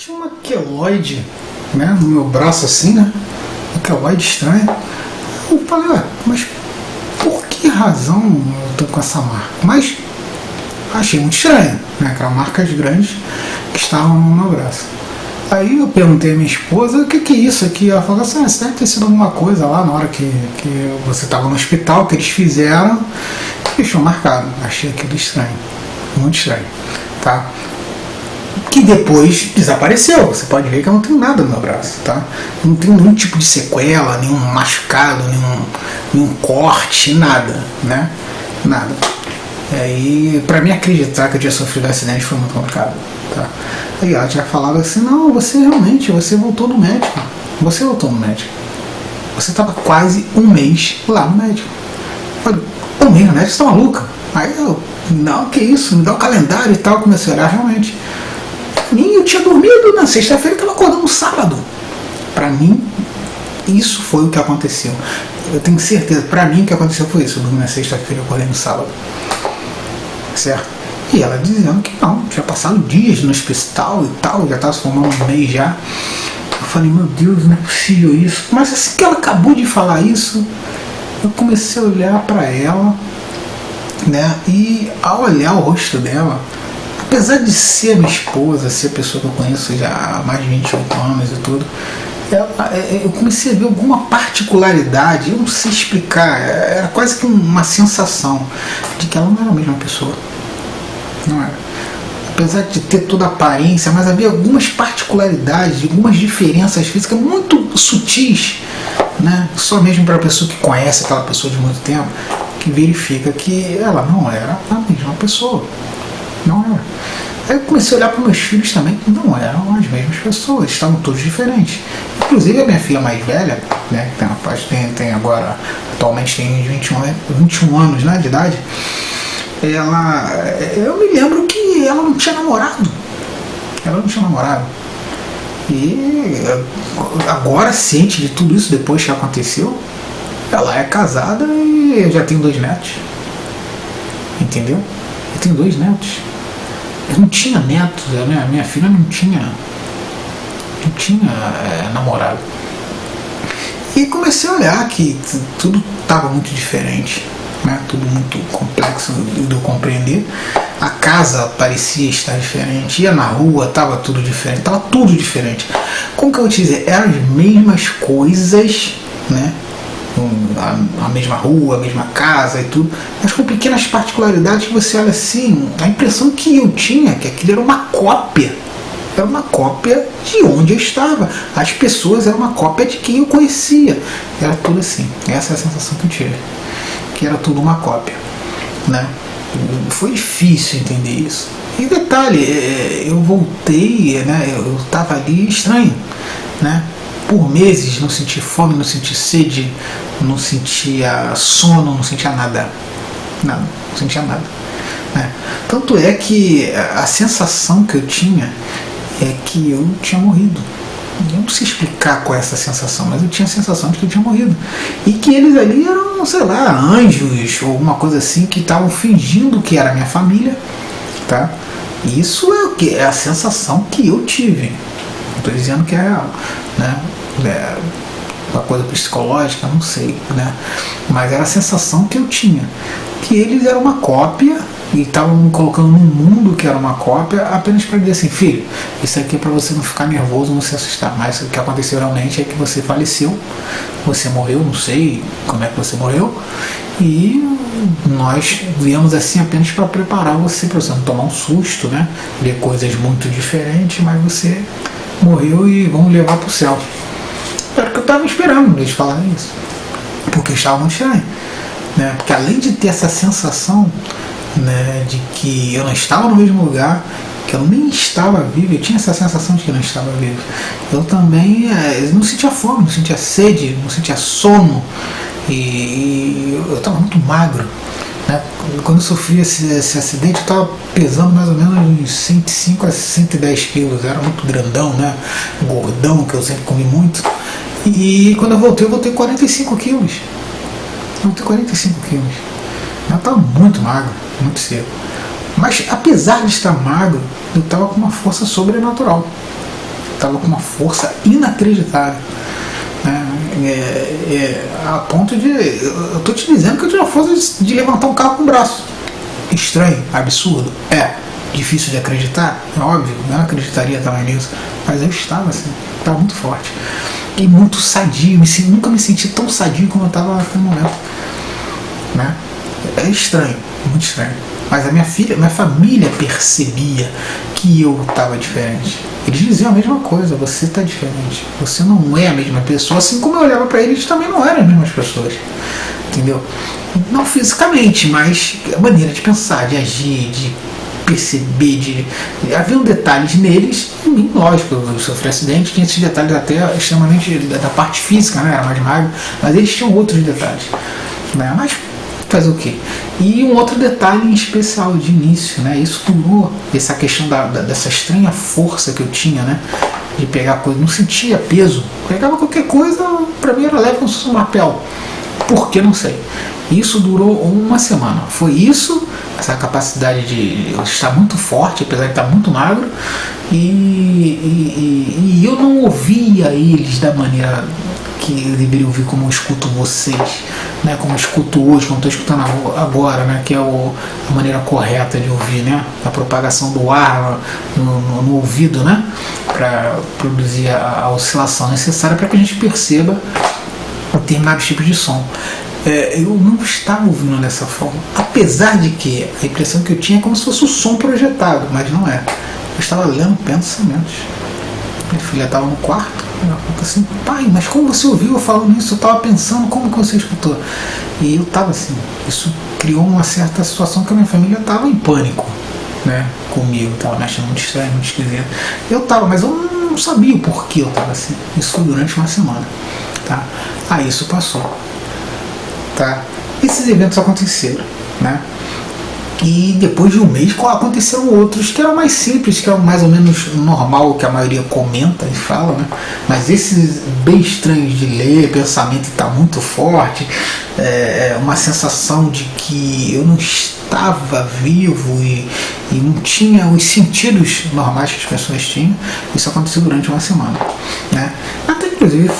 Tinha uma queloide, né, no meu braço assim, né? Uma queloide estranha. Eu falei, ué, mas por que razão eu tô com essa marca? Mas achei muito estranho, né? Aquelas marcas grandes que estavam no meu braço. Aí eu perguntei à minha esposa, o que é isso aqui? Ela falou assim, isso deve ter sido alguma coisa lá na hora que você estava no hospital, que eles fizeram, e deixou marcado. Achei aquilo estranho, muito estranho, tá? Que depois desapareceu. Você pode ver que eu não tenho nada no meu braço, tá? Não tenho nenhum tipo de sequela, nenhum machucado, nenhum corte, nada, né? Nada. E pra mim acreditar que eu tinha sofrido um acidente foi muito complicado, tá? Aí ela já falava assim, não, você voltou no médico. Você voltou no médico. Você estava quase um mês lá no médico. Eu falei, um mês no médico? Você tá maluca? Aí eu, não, que isso, me dá o calendário e tal, comecei a olhar realmente. Eu tinha dormido na sexta-feira e estava acordando no sábado. Para mim, isso foi o que aconteceu. Eu tenho certeza, para mim o que aconteceu foi isso. Eu dormi na sexta-feira e acordei no sábado. Certo? E ela dizendo que não, tinha passado dias no hospital e tal, já estava se formando um mês já. Eu falei, meu Deus, não é possível isso. Mas assim que ela acabou de falar isso, eu comecei a olhar para ela, né? E ao olhar o rosto dela, apesar de ser minha esposa, ser a pessoa que eu conheço já há mais de 28 anos e tudo, eu comecei a ver alguma particularidade, eu não sei explicar, era quase que uma sensação de que ela não era a mesma pessoa. Não era. Apesar de ter toda a aparência, mas havia algumas particularidades, algumas diferenças físicas muito sutis, né? Só mesmo para a pessoa que conhece aquela pessoa de muito tempo, que verifica que ela não era a mesma pessoa. Não era. Aí eu comecei a olhar para meus filhos também, que não eram as mesmas pessoas, estavam todos diferentes. Inclusive a minha filha mais velha, né, que tem agora, atualmente tem 21 anos, né, de idade, eu me lembro que ela não tinha namorado. Ela não tinha namorado. E agora, ciente de tudo isso, depois que aconteceu, ela é casada e já tem 2 netos. Entendeu? Eu tenho 2 netos. Eu não tinha netos, né? Minha filha não tinha namorado. E comecei a olhar que tudo estava muito diferente, né? Tudo muito complexo de eu compreender. A casa parecia estar diferente, ia na rua, estava tudo diferente, estava tudo diferente. Como que eu vou te dizer? Eram as mesmas coisas, né? A mesma rua, a mesma casa e tudo, mas com pequenas particularidades que você olha assim, a impressão que eu tinha que aquilo era uma cópia de onde eu estava, as pessoas eram uma cópia de quem eu conhecia, era tudo assim, essa é a sensação que eu tive, que era tudo uma cópia, né? Foi difícil entender isso. E detalhe, eu voltei, né? Eu estava ali estranho, né? Por meses não senti fome, não senti sede, não sentia sono, não sentia nada. Não sentia nada. Né? Tanto é que a sensação que eu tinha é que eu tinha morrido. Eu não sei explicar qual é essa sensação, mas eu tinha a sensação de que eu tinha morrido. E que eles ali eram, sei lá, anjos ou alguma coisa assim, que estavam fingindo que era minha família. Tá? Isso é o que? É a sensação que eu tive. Não estou dizendo que é real, né? Uma coisa psicológica, não sei, né? Mas era a sensação que eu tinha, que eles eram uma cópia e estavam me colocando num mundo que era uma cópia, apenas para dizer assim, filho, isso aqui é para você não ficar nervoso, não se assustar, mas o que aconteceu realmente é que você faleceu, você morreu, não sei como é que você morreu, e nós viemos assim apenas para preparar você, para você não tomar um susto, né? Ver coisas muito diferentes, mas você morreu e vamos levar para o céu. Era o que eu estava esperando eles falarem isso, porque eu estava muito estranho, né? Porque além de ter essa sensação, né, de que eu não estava no mesmo lugar, que eu nem estava vivo, eu tinha essa sensação de que eu não estava vivo, eu também não sentia fome, não sentia sede, não sentia sono, e eu estava muito magro, né? Quando eu sofri esse acidente, eu estava pesando mais ou menos uns 105 a 110 quilos, era muito grandão, né? Gordão, que eu sempre comi muito. E quando eu voltei 45 quilos. Eu voltei 45 quilos. Eu estava muito magro, muito seco. Mas apesar de estar magro, eu estava com uma força sobrenatural. estava com uma força inacreditável. A ponto de... Eu tô te dizendo que eu tinha força de levantar um carro com o braço. Estranho, absurdo. Difícil de acreditar, é óbvio, eu não acreditaria também nisso, mas eu estava assim, estava muito forte e muito sadio, nunca me senti tão sadio como eu estava naquele momento, né? É estranho, muito estranho, mas minha família percebia que eu estava diferente. Eles diziam a mesma coisa: você está diferente, você não é a mesma pessoa. Assim como eu olhava para eles, também não eram as mesmas pessoas, entendeu? Não fisicamente, mas a maneira de pensar, de agir, de perceber, haviam detalhes neles, em mim, lógico, eu sofri acidente, tinha esses detalhes até extremamente da parte física, né, era mais magro, mas eles tinham outros detalhes, né, mas fazer o quê? E um outro detalhe em especial de início, né, isso durou, essa questão dessa estranha força que eu tinha, né, de pegar coisa, não sentia peso, pegava qualquer coisa, pra mim era leve como se fosse um papel, por que não sei. Isso durou uma semana. Foi isso, essa capacidade de eu estar muito forte, apesar de estar muito magro, e eu não ouvia eles da maneira que eu deveria ouvir, como eu escuto vocês, né? Como eu escuto hoje, como estou escutando agora, né? Que é a maneira correta de ouvir, né? A propagação do ar no ouvido, né? Para produzir a oscilação necessária para que a gente perceba determinados tipos de som. Eu não estava ouvindo dessa forma, apesar de que a impressão que eu tinha é como se fosse o som projetado, mas não é. Eu estava lendo pensamentos. Minha filha estava no quarto, ela falou assim: pai, mas como você ouviu eu falando isso? Eu estava pensando, como que você escutou? E eu estava assim, isso criou uma certa situação que a minha família estava em pânico, né, comigo, estava me achando muito estranho, muito esquisito. Eu estava, mas eu não sabia o porquê eu estava assim. Isso foi durante uma semana, tá? Aí isso passou. Tá? Esses eventos aconteceram, né? E depois de um mês aconteceram outros que eram mais simples, que eram mais ou menos normal, que a maioria comenta e fala, né? Mas esses bem estranhos de ler, pensamento está muito forte, uma sensação de que eu não estava vivo e não tinha os sentidos normais que as pessoas tinham. Isso aconteceu durante uma semana, né? Até inclusive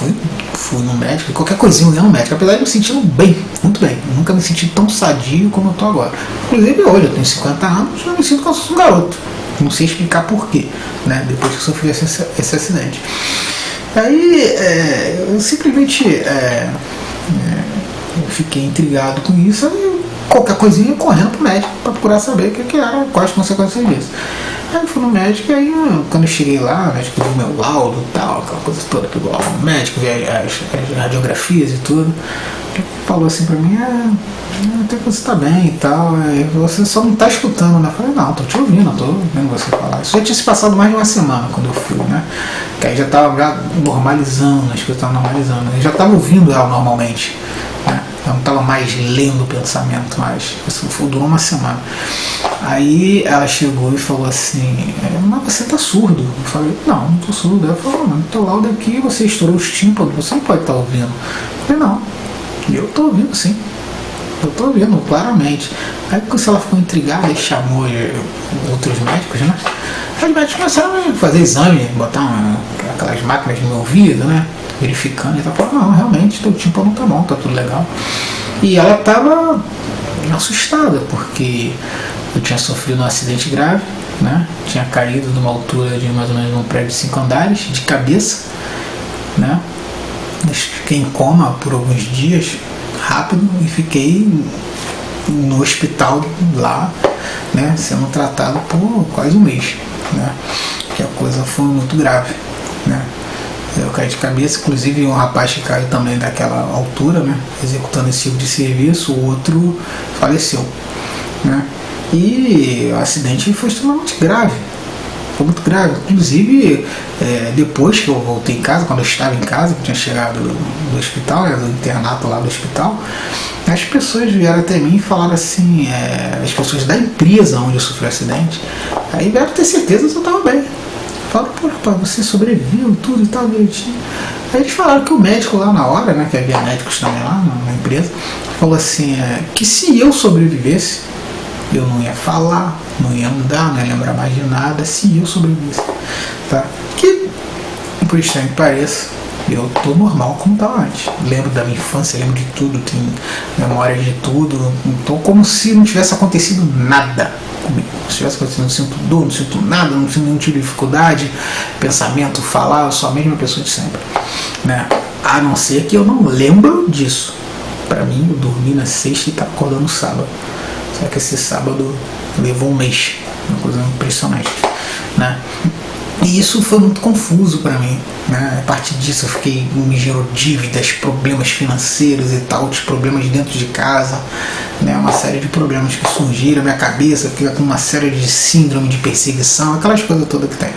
fui no médico, qualquer coisinha eu ia no médico, apesar de me sentindo bem, muito bem. Eu nunca me senti tão sadio como eu estou agora. Inclusive hoje, eu tenho 50 anos, eu me sinto como se fosse um garoto. Não sei explicar porquê, né? Depois que eu sofri esse acidente. Aí eu simplesmente eu fiquei intrigado com isso, e qualquer coisinha correndo pro médico para procurar saber o que era, quais as consequências disso. Aí eu fui no médico, e aí quando eu cheguei lá, o médico viu meu laudo e tal, aquela coisa toda, pegou o médico, viu as radiografias e tudo. Ele falou assim pra mim: até que você tá bem e tal, você só não tá escutando, né? Eu falei: não, tô te ouvindo, tô vendo você falar. Isso já tinha se passado mais de uma semana quando eu fui, né? Que aí já tava normalizando, as coisas estavam normalizando, eu já tava ouvindo ela normalmente, né? Eu não estava mais lendo o pensamento, mas isso durou uma semana. Aí ela chegou e falou assim: mas você tá surdo? Eu falei: não tô surdo. Ela falou: não, teu laudo aqui, você estourou os tímpanos, você não pode estar ouvindo. Eu falei: não, eu tô ouvindo sim, eu tô ouvindo claramente. Aí ela ficou intrigada e chamou outros médicos, né? Aí os médicos começaram a fazer exame, botar aquelas máquinas no meu ouvido, né? Verificando, e ela falou: não, realmente, teu tímpano tá bom, tá tudo legal. E ela estava assustada, porque eu tinha sofrido um acidente grave, né? Tinha caído de uma altura de mais ou menos um prédio de 5 andares, de cabeça, né? Fiquei em coma por alguns dias, rápido, e fiquei no hospital lá, né? Sendo tratado por quase um mês, né? Que a coisa foi muito grave, né? Eu caí de cabeça, inclusive um rapaz que caiu também daquela altura, né, executando esse tipo de serviço, o outro faleceu, né? E o acidente foi extremamente grave, foi muito grave. Inclusive, depois que eu voltei em casa, quando eu estava em casa, que eu tinha chegado do hospital, do internato lá do hospital, as pessoas vieram até mim e falaram assim, as pessoas da empresa onde eu sofri o acidente, aí vieram ter certeza que eu estava bem. Falaram: pô, rapaz, você sobreviveu, tudo e tal, direitinho. Aí eles falaram que o médico lá na hora, né, que havia médicos também lá na empresa, falou assim, que se eu sobrevivesse, eu não ia falar, não ia andar, não ia lembrar mais de nada, se eu sobrevivesse, tá? Que por estranho que pareça, eu tô normal como estava antes. Lembro da minha infância, lembro de tudo, tenho memória de tudo. Então, como se não tivesse acontecido nada comigo. Se tivesse acontecido, não sinto dor, não sinto nada, não sinto nenhum tipo de dificuldade, pensamento, falar, eu sou a mesma pessoa de sempre, né? A não ser que eu não lembro disso. Para mim, eu dormi na sexta e estava acordando no sábado. Só que esse sábado levou um mês, uma coisa impressionante, né? E isso foi muito confuso para mim, né? A partir disso me gerou dívidas, problemas financeiros e tal, outros problemas dentro de casa, né? Uma série de problemas que surgiram, minha cabeça fica com uma série de síndrome de perseguição, aquelas coisas todas que tem,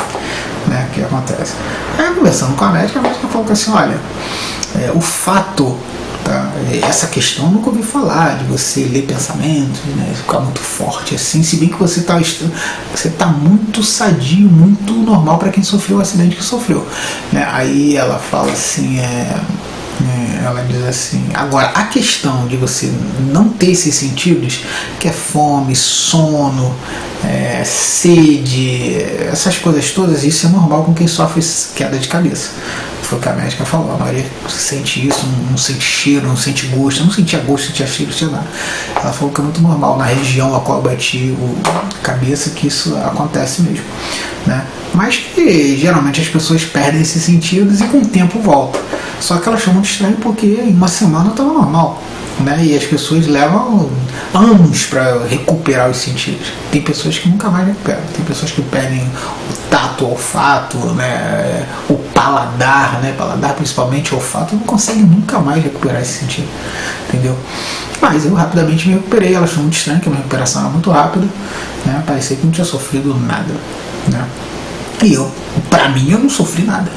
né? Que acontece. Aí conversando com a médica falou assim, olha, o fato, tá? Essa questão eu nunca ouvi falar de você ler pensamentos, né? Ficar muito forte assim, se bem que você tá muito sadio, muito normal para quem sofreu o acidente que sofreu, né? Aí ela fala assim, ela diz assim, agora a questão de você não ter esses sentidos, que é fome, sono, sede, essas coisas todas, isso é normal com quem sofre queda de cabeça. Foi o que a médica falou, a Maria sente isso, não sente cheiro, não sente gosto, eu não sentia gosto, sentia cheiro, não sentia nada. Ela falou que é muito normal na região a qual eu bati a cabeça, que isso acontece mesmo, né? Mas que geralmente as pessoas perdem esses sentidos e com o tempo voltam. Só que ela achou muito estranho porque em uma semana estava normal, né? E as pessoas levam anos para recuperar os sentidos. Tem pessoas que nunca mais recuperam, tem pessoas que perdem o tato, o olfato, né? O paladar, né? Paladar principalmente, o olfato, não conseguem nunca mais recuperar esse sentido, entendeu? Mas eu rapidamente me recuperei, ela achou muito estranho, que a minha recuperação era muito rápida, né? Parecia que não tinha sofrido nada, né? E pra mim, eu não sofri nada,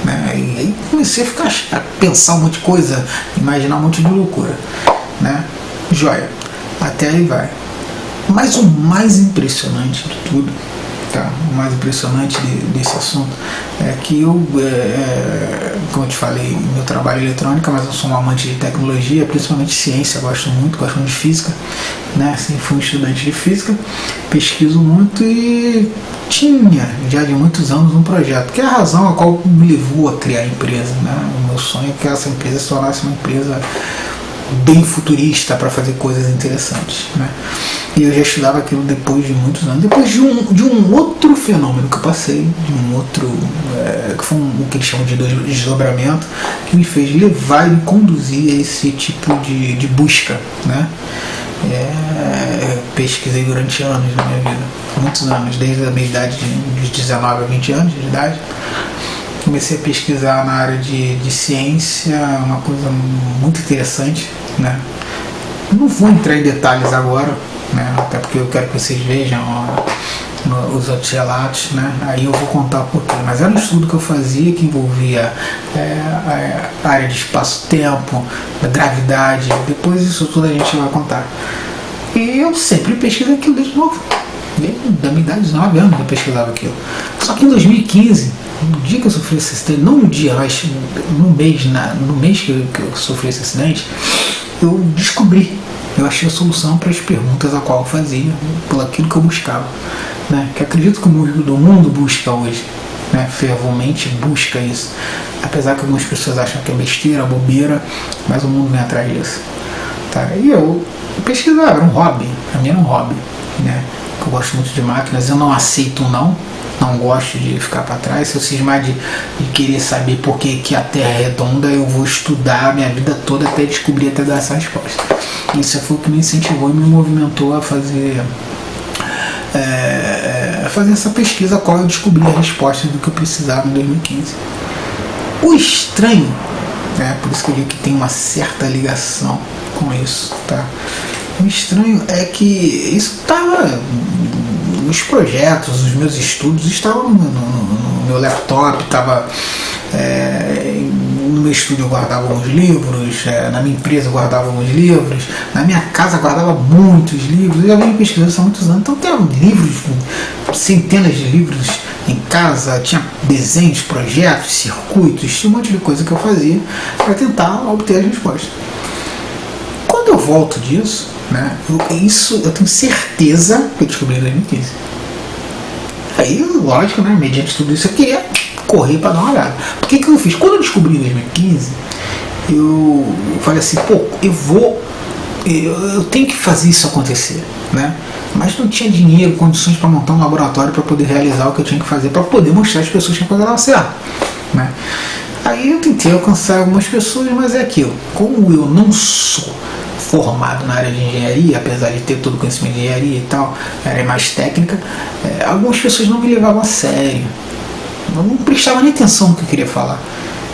né? E aí comecei a pensar um monte de coisa, imaginar um monte de loucura, né? Joia, até aí vai. Mas o mais impressionante de tudo, tá? O mais impressionante desse assunto é que como eu te falei, meu trabalho é eletrônica, mas eu sou um amante de tecnologia, principalmente ciência, gosto muito de física, né? Assim, fui um estudante de física, pesquiso muito e tinha já de muitos anos um projeto, que é a razão a qual me levou a criar a empresa, né? O meu sonho é que essa empresa se tornasse uma empresa bem futurista para fazer coisas interessantes, né? E eu já estudava aquilo depois de muitos anos, depois de um outro fenômeno que eu passei, de um outro, que foi o que eles chamam de desdobramento, que me fez levar e me conduzir a esse tipo de busca, né? Pesquisei durante anos na minha vida, muitos anos, desde a minha idade de 19 a 20 anos de idade. Comecei a pesquisar na área de ciência, uma coisa muito interessante, né? Não vou entrar em detalhes agora, né? Até porque eu quero que vocês vejam os outros relatos, né? Aí eu vou contar um pouquinho. Mas era um estudo que eu fazia que envolvia a área de espaço-tempo, da gravidade. Depois isso tudo a gente vai contar. E eu sempre pesquisei aquilo desde novo. Da minha idade, 19 anos eu pesquisava aquilo. Só que em 2015, no dia que eu sofri esse acidente, não no dia, mas no mês que eu sofri esse acidente, eu descobri, eu achei a solução para as perguntas a qual eu fazia, por aquilo que eu buscava, né? Que acredito que o mundo busca hoje, né? Fervormente busca isso, apesar que algumas pessoas acham que é besteira, bobeira, mas o mundo vem atrás disso, tá? E eu pesquisava, era um hobby, pra mim era um hobby, né? Eu gosto muito de máquinas, eu não aceito não gosto de ficar para trás. Se eu cismar de querer saber por que a Terra é redonda, eu vou estudar a minha vida toda até descobrir, até dar essa resposta. Isso foi o que me incentivou e me movimentou a fazer essa pesquisa, a qual eu descobri a resposta do que eu precisava em 2015. O estranho, por isso que eu digo que tem uma certa ligação com isso, tá? O estranho é que isso estava, os projetos, os meus estudos estavam no meu laptop, estava no meu estúdio eu guardava alguns livros, na minha empresa eu guardava alguns livros, na minha casa eu guardava muitos livros, eu já venho pesquisando isso há muitos anos, então tem livros, centenas de livros em casa, tinha desenhos, projetos, circuitos, tinha um monte de coisa que eu fazia para tentar obter as respostas. Quando eu volto disso, né, eu tenho certeza que eu descobri em 2015. Aí, lógico, né, mediante tudo isso, eu queria correr para dar uma olhada. O que eu fiz? Quando eu descobri em 2015, eu falei assim, pô, eu tenho que fazer isso acontecer, né? Mas não tinha dinheiro, condições para montar um laboratório para poder realizar o que eu tinha que fazer, para poder mostrar às pessoas que a coisa dava certo, né? Aí eu tentei alcançar algumas pessoas, mas é aquilo, como eu não sou formado na área de engenharia, apesar de ter todo o conhecimento de engenharia e tal, área mais técnica, algumas pessoas não me levavam a sério, eu não prestava nem atenção no que eu queria falar.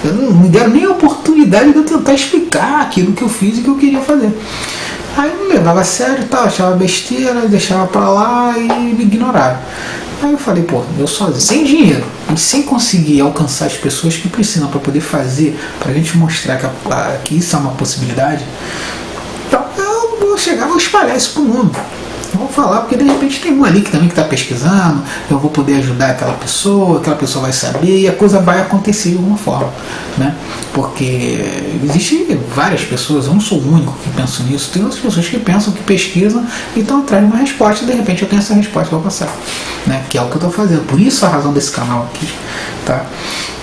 Eu não me deram nem a oportunidade de eu tentar explicar aquilo que eu fiz e que eu queria fazer. Aí eu me levava a sério e tal, achava besteira, deixava pra lá e me ignorava. Aí eu falei, pô, eu sozinho, sem dinheiro e sem conseguir alcançar as pessoas que precisam para poder fazer, pra gente mostrar que isso é uma possibilidade, então eu vou chegar, vou espalhar isso pro mundo. Eu vou falar, porque de repente tem um ali que também está pesquisando, eu vou poder ajudar aquela pessoa vai saber e a coisa vai acontecer de alguma forma, né? Porque existem várias pessoas, eu não sou o único que penso nisso, tem outras pessoas que pensam, que pesquisam e estão atrás de uma resposta e de repente eu tenho essa resposta para passar, né? Que é o que eu estou fazendo, por isso a razão desse canal aqui, tá?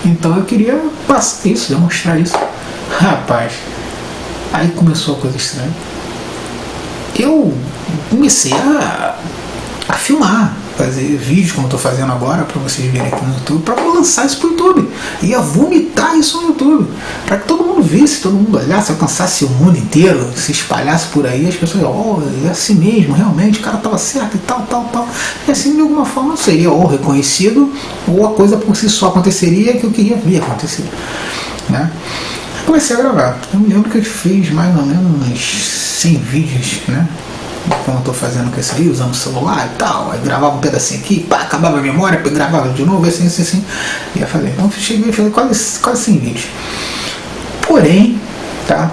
Então eu queria passar isso, demonstrar isso. Rapaz, aí começou a coisa estranha. Eu comecei a filmar, fazer vídeos como estou fazendo agora para vocês verem aqui no YouTube, para lançar isso para o YouTube. Ia vomitar isso no YouTube, para que todo mundo visse, todo mundo olhasse, alcançasse o mundo inteiro, se espalhasse por aí, as pessoas, é assim mesmo, realmente, o cara estava certo e tal. E assim, de alguma forma, seria ou reconhecido, ou a coisa por si só aconteceria que eu queria ver acontecer, né? Comecei a gravar. Eu me lembro que eu fiz mais ou menos 100 vídeos, né? Como eu estou fazendo com esse aí, usando o celular e tal. Aí gravava um pedacinho aqui, pá, acabava a memória, gravava de novo, assim. E eu falei, então cheguei a fazer quase 100 vídeos. Porém, tá?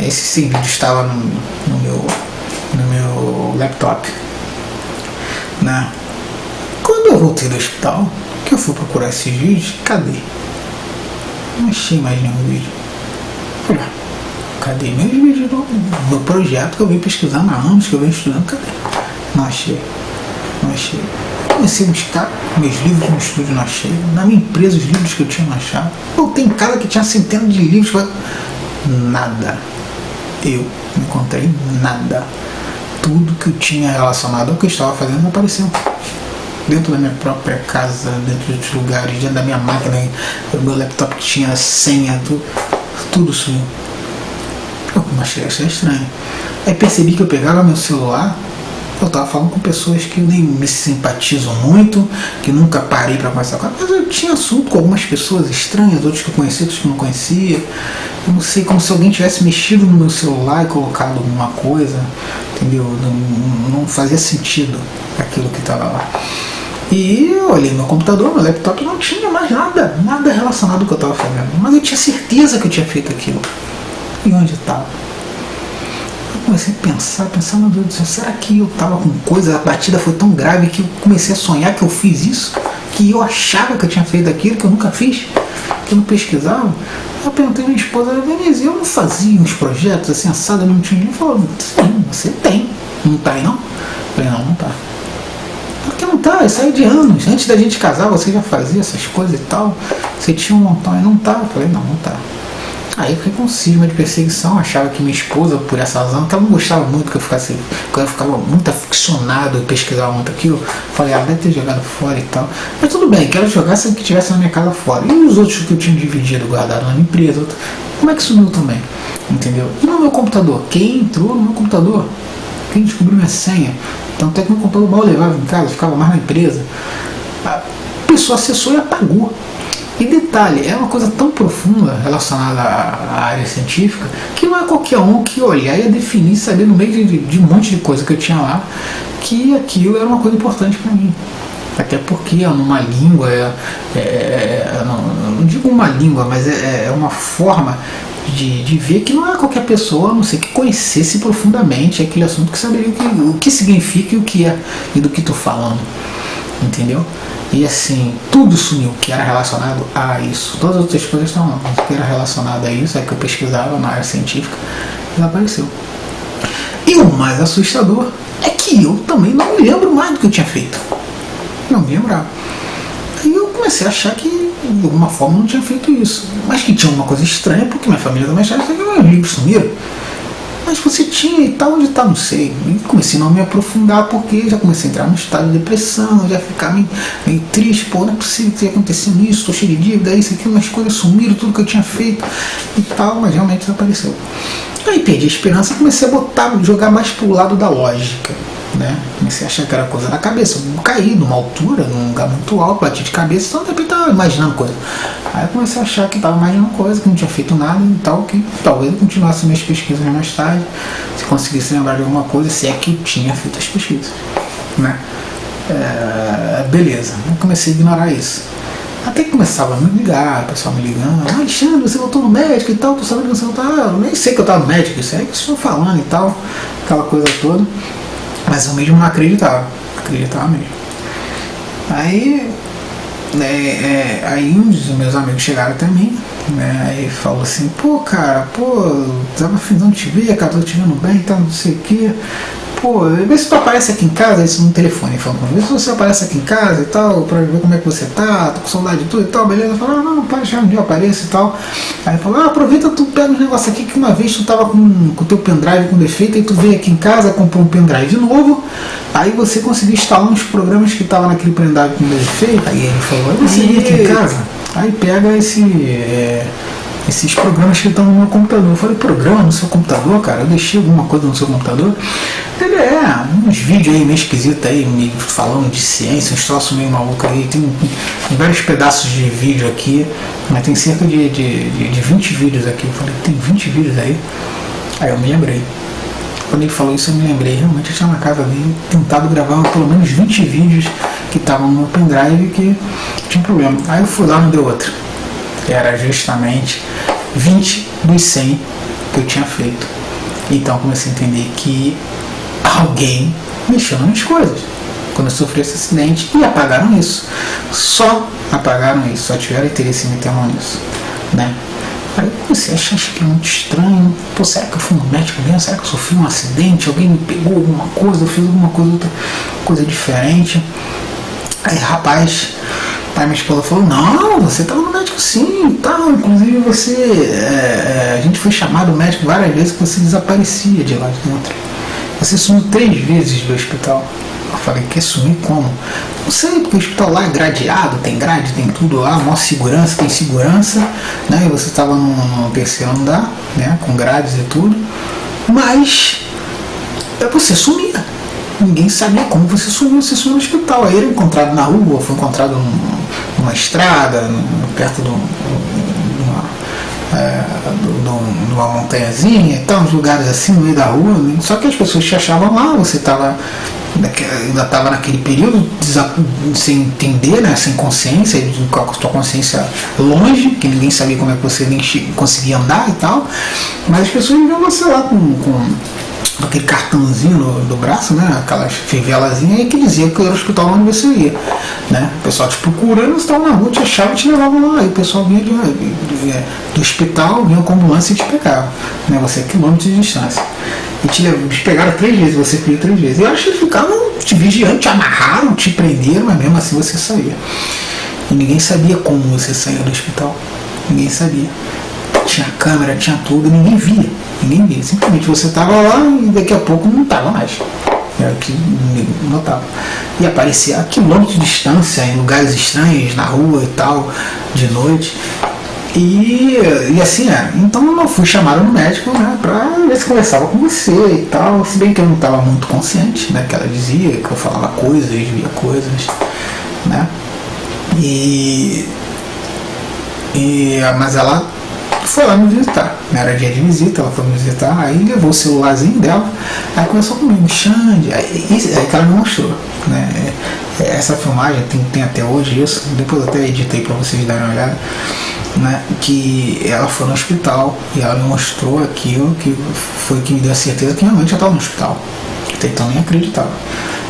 Esses 100 vídeos estavam no meu laptop, né? Quando eu voltei do hospital, que eu fui procurar esses vídeos, cadê? Não achei mais nenhum vídeo. Olha, cadê meus vídeos do projeto que eu venho pesquisando há anos, que eu venho estudando? Cadê? Não achei. Comecei a buscar meus livros no estúdio, não achei. Na minha empresa, os livros que eu tinha, não achava. Voltei em casa que tinha centenas de livros. Nada. Eu não encontrei nada. Tudo que eu tinha relacionado ao que eu estava fazendo não apareceu. Dentro da minha própria casa, dentro de outros lugares, dentro da minha máquina, o meu laptop que tinha senha, tudo sumiu. Eu achei estranho. Aí percebi que eu pegava meu celular, eu estava falando com pessoas que nem me simpatizam muito, que nunca parei para conversar com elas, mas eu tinha assunto com algumas pessoas estranhas, outros que eu conhecia, outros que eu não conhecia. Eu não sei, como se alguém tivesse mexido no meu celular e colocado alguma coisa, entendeu? Não fazia sentido aquilo que estava lá. E eu olhei meu computador, meu laptop, não tinha mais nada relacionado ao que eu estava fazendo. Mas eu tinha certeza que eu tinha feito aquilo. E onde estava? Eu comecei a pensar, meu Deus do céu, será que eu estava com coisa, a batida foi tão grave que eu comecei a sonhar que eu fiz isso? Que eu achava que eu tinha feito aquilo, que eu nunca fiz? Que eu não pesquisava? Eu perguntei à minha esposa, Denise, eu não fazia uns projetos assim, assado, não tinha ninguém? Falou, sim, você tem. Não tá aí não? Eu falei, não tá. Porque não tá, isso aí de anos. Antes da gente casar, você já fazia essas coisas e tal. Você tinha um montão e não tá. Eu falei, não tá. Aí eu fiquei com cisma de perseguição, achava que minha esposa, por essa razão, que ela não gostava muito que eu ficava muito aficionado e pesquisava muito aquilo. Falei, ela deve ter jogado fora e tal. Mas tudo bem, que ela jogasse que tivesse na minha casa fora. E os outros que eu tinha dividido, guardado na minha empresa, como é que sumiu também? Entendeu? E no meu computador? Quem entrou no meu computador? Quem descobriu minha senha? Tanto é que meu computador mal levava em casa, ficava mais na empresa. A pessoa acessou e apagou. E detalhe, é uma coisa tão profunda relacionada à área científica que não é qualquer um que olhar e definir, saber no meio de um monte de coisa que eu tinha lá, que aquilo era uma coisa importante para mim. Até porque é numa língua, não digo uma língua, mas é uma forma de ver que não é qualquer pessoa, a não ser que conhecesse profundamente aquele assunto, que saberia o que significa e o que é e do que estou falando. Entendeu? E assim, tudo sumiu que era relacionado a isso. Todas as outras coisas estão lá, mas o que era relacionado a isso, é que eu pesquisava na área científica, desapareceu. E o mais assustador é que eu também não me lembro mais do que eu tinha feito. Não me lembrava. Aí eu comecei a achar que de alguma forma eu não tinha feito isso. Mas que tinha uma coisa estranha, porque minha família também achava que meus amigos sumiram. Mas você tinha e tal, onde tá, não sei. E comecei a não me aprofundar, porque já comecei a entrar num estado de depressão, já ficar meio triste, pô, não é possível que tenha acontecido isso, tô cheio de dívida, isso, aquilo, umas coisas sumiram, tudo que eu tinha feito e tal, mas realmente desapareceu. Aí perdi a esperança e comecei a jogar mais pro lado da lógica. Né? Comecei a achar que era coisa da cabeça. Eu caí numa altura, num lugar muito alto, bati de cabeça, então de repente estava imaginando coisa. Aí eu comecei a achar que estava imaginando coisa, que não tinha feito nada e tal, que talvez eu continuasse minhas pesquisas mais tarde, se conseguisse lembrar de alguma coisa, se é que eu tinha feito as pesquisas. Né? Beleza, eu comecei a ignorar isso. Até que começava a me ligar, o pessoal me ligando, Alexandre, você voltou no médico e tal, tô sabendo que você voltou, eu nem sei que eu estava no médico, isso aí que vocês estão falando e tal, aquela coisa toda. Mas eu mesmo não acreditava mesmo. Aí, aí um dos meus amigos chegaram até mim, né, aí falou assim, pô cara, tava afim de te ver, cara, tô te vendo bem e tal, não sei o que. Pô, vê se tu aparece aqui em casa, isso no telefone, falando comigo, vê se você aparece aqui em casa e tal, pra ver como é que você tá, tô com saudade de tudo e tal, beleza? Eu falei, não, pode deixar um dia eu apareço e tal. Aí ele falou, aproveita, tu pega uns negócios aqui, que uma vez tu tava com o teu pendrive com defeito, aí tu veio aqui em casa, comprou um pendrive novo, aí você conseguiu instalar uns programas que tava naquele pendrive com defeito, aí ele falou, aí você vem aqui em casa, aí pega esses programas que estão no meu computador. Eu falei, programa no seu computador, cara? Eu deixei alguma coisa no seu computador? Ele uns vídeos aí meio esquisitos aí, meio falando de ciência, uns troços meio malucos aí. Tem vários pedaços de vídeo aqui, mas tem cerca de 20 vídeos aqui. Eu falei, tem 20 vídeos aí? Aí eu me lembrei. Quando ele falou isso, eu me lembrei. Realmente eu tinha na casa dele tentado gravar pelo menos 20 vídeos que estavam no pendrive que tinha problema. Aí eu fui lá e não deu outro. Era justamente 20 dos 100 que eu tinha feito. Então comecei a entender que alguém mexeu nas minhas coisas quando eu sofri esse acidente e apagaram isso. Só apagaram isso, só tiveram interesse em meter a mão nisso. Né? Aí eu comecei a achar aquilo muito estranho. Pô, será que eu fui no médico mesmo? Será que eu sofri um acidente? Alguém me pegou alguma coisa? Eu fiz alguma coisa, outra coisa diferente? Aí, rapaz, aí minha esposa falou, não, você estava no médico sim e tal, inclusive a gente foi chamado o médico várias vezes que você desaparecia de lá de dentro. Você sumiu 3 vezes do hospital. Eu falei, quer sumir como? Não sei, porque o hospital lá é gradeado, tem grade, tem tudo lá, maior segurança, tem segurança, né? E você estava no terceiro andar, né? Com grades e tudo, mas você sumia. Ninguém sabia como você sumiu no hospital. Aí ele encontrado na rua, foi encontrado numa estrada, perto de uma montanhazinha e tal, uns lugares assim no meio da rua. Só que as pessoas te achavam lá, você ainda estava naquele período sem entender, né, sem consciência, com a sua consciência longe, que ninguém sabia como é que você nem conseguia andar e tal. Mas as pessoas viam você lá com aquele cartãozinho do braço, né? Aquelas fivelazinhas aí que dizia que era o hospital onde você ia, né? O pessoal te procurando, você estava na rua, te achava e te levava lá. E o pessoal vinha do hospital, vinha com ambulância e te pegava, né? Você é quilômetros de distância. E te pegaram 3 vezes, você pediu 3 vezes. E eu acho que eles ficavam te vigiando, te amarraram, te prenderam, mas mesmo assim você saía. E ninguém sabia como você saía do hospital. Ninguém sabia. Tinha câmera, tinha tudo, ninguém via. Simplesmente você estava lá e daqui a pouco não estava mais. Era o que ninguém notava. E aparecia a quilômetros de distância, em lugares estranhos, na rua e tal, de noite. E assim era. Então eu fui chamado no médico, né, pra ver se conversava com você e tal. Se bem que eu não estava muito consciente, né, que ela dizia que eu falava coisas, via coisas, né. Mas ela foi lá me visitar, né? Era dia de visita, ela foi me visitar, aí levou o celularzinho dela, aí começou comigo, Xande, aí que ela me mostrou, né? Essa filmagem tem até hoje isso, depois eu até editei para vocês darem uma olhada, né? Que ela foi no hospital e ela me mostrou aquilo que foi que me deu a certeza que realmente eu estava no hospital, então nem acreditava.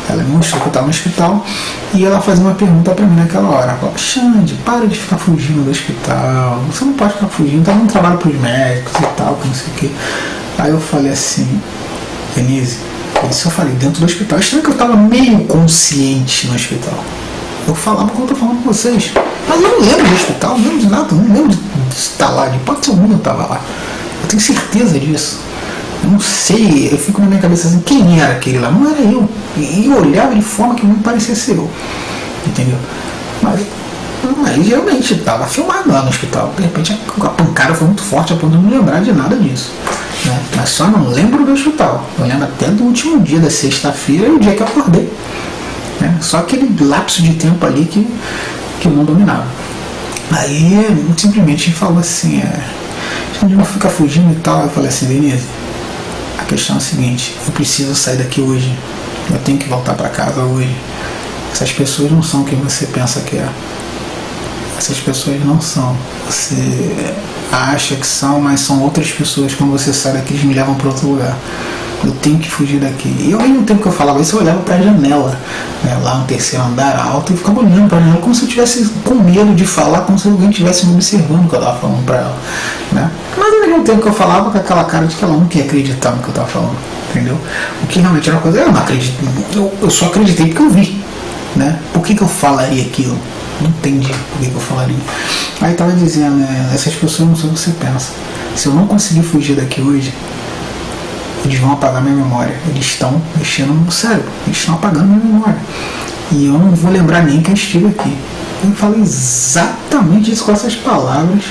Ela me mostrou que eu estava no hospital e ela fazia uma pergunta para mim naquela hora. Ela falou, Xande, para de ficar fugindo do hospital, você não pode ficar fugindo, tá dando trabalho para os médicos e tal, que não sei o quê. Aí eu falei assim, Denise, isso eu falei dentro do hospital. Estranho que eu estava meio consciente no hospital. Eu falava como eu tô falando com vocês. Mas eu não lembro do hospital, não lembro de nada, não lembro de estar lá, de hipótese alguma eu estava lá. Eu tenho certeza disso. Eu não sei, eu fico na minha cabeça assim, quem era aquele lá? Não era eu. E eu olhava de forma que não parecia ser eu. Entendeu? Mas realmente estava filmado lá no hospital. De repente a pancada foi muito forte a ponto de não lembrar de nada disso. Né? Mas só não lembro do hospital. Eu lembro até do último dia da sexta-feira e o dia que eu acordei. Né? Só aquele lapso de tempo ali que eu não dominava. Aí simplesmente falou assim, a gente não fica fugindo e tal. Eu falei assim, Denise, a questão é a seguinte, eu preciso sair daqui hoje. Eu tenho que voltar para casa hoje. Essas pessoas não são quem você pensa que é. Essas pessoas não são. Você acha que são, mas são outras pessoas. Quando você sai daqui, eles me levam para outro lugar. Eu tenho que fugir daqui. E ao mesmo tempo que eu falava isso, eu olhava para a janela, né, lá no terceiro andar alto, e ficava olhando para a janela como se eu tivesse com medo de falar, como se alguém estivesse me observando o que eu estava falando para ela. Né? Mas ao mesmo tempo que eu falava, com aquela cara de que ela não queria acreditar no que eu estava falando. Entendeu? O que realmente era uma coisa, eu não acredito. Eu só acreditei porque eu vi. Né? Por que eu falaria aquilo? Não entendi por que eu falaria. Aí estava dizendo, né, essas pessoas não são o que você pensa. Se eu não conseguir fugir daqui hoje, eles vão apagar minha memória. Eles estão mexendo no cérebro. Eles estão apagando minha memória. E eu não vou lembrar nem que eu estive aqui. Eu falei exatamente isso com essas palavras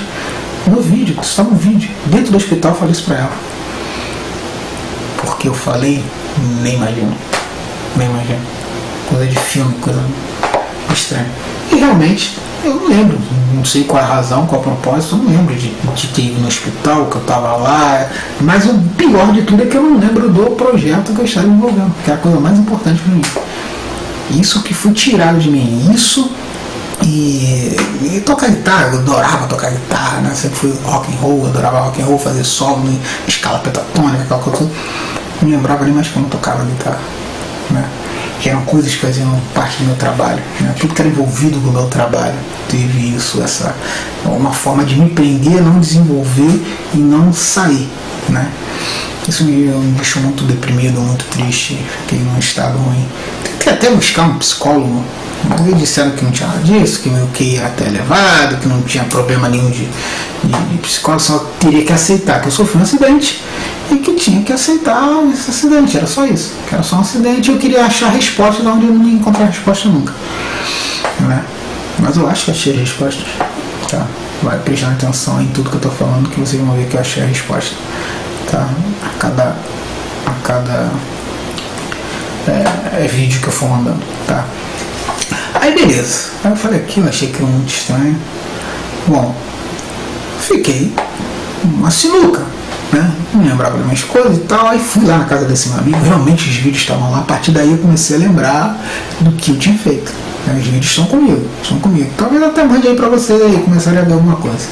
no vídeo. Isso está no vídeo. Dentro do hospital eu falei isso para ela. Porque eu falei, nem imagino. Nem imagino. Coisa de filme, coisa estranha. E realmente, eu não lembro, não sei qual é a razão, qual é o propósito, eu não lembro de ter ido no hospital, que eu estava lá, mas o pior de tudo é que eu não lembro do projeto que eu estava envolvendo, que é a coisa mais importante para mim. Isso que foi tirado de mim, isso e tocar guitarra, eu adorava tocar guitarra, né? Sempre fui rock and roll, eu adorava rock and roll, fazer solo, escala pentatônica, aquela coisa, não lembrava nem mais quando eu tocava guitarra, né? Que eram coisas que faziam parte do meu trabalho, né? Tudo que era envolvido com o meu trabalho teve isso, uma forma de me prender, não desenvolver e não sair, né? Isso me deixou muito deprimido, muito triste, fiquei num estado ruim. Tentei até buscar um psicólogo, mas eles disseram que não tinha nada disso, que meu QI era até elevado, que não tinha problema nenhum de psicólogo, só teria que aceitar que eu sofri um acidente e que tinha que aceitar esse acidente, era só isso, que era só um acidente e eu queria achar a resposta de onde eu não ia encontrar a resposta nunca, né? Mas eu acho que achei a resposta, tá? Vai prestando atenção em tudo que eu tô falando que vocês vão ver que eu achei a resposta, tá? A cada vídeo que eu for mandando, tá? Aí beleza, aí eu falei aquilo, achei que era muito estranho. Bom, fiquei uma sinuca, né? Não lembrava das minhas coisas e tal. Aí fui lá na casa desse meu amigo, realmente os vídeos estavam lá. A partir daí eu comecei a lembrar do que eu tinha feito, né? Os vídeos estão comigo. Talvez até mande aí pra vocês aí começarem a ver alguma coisa,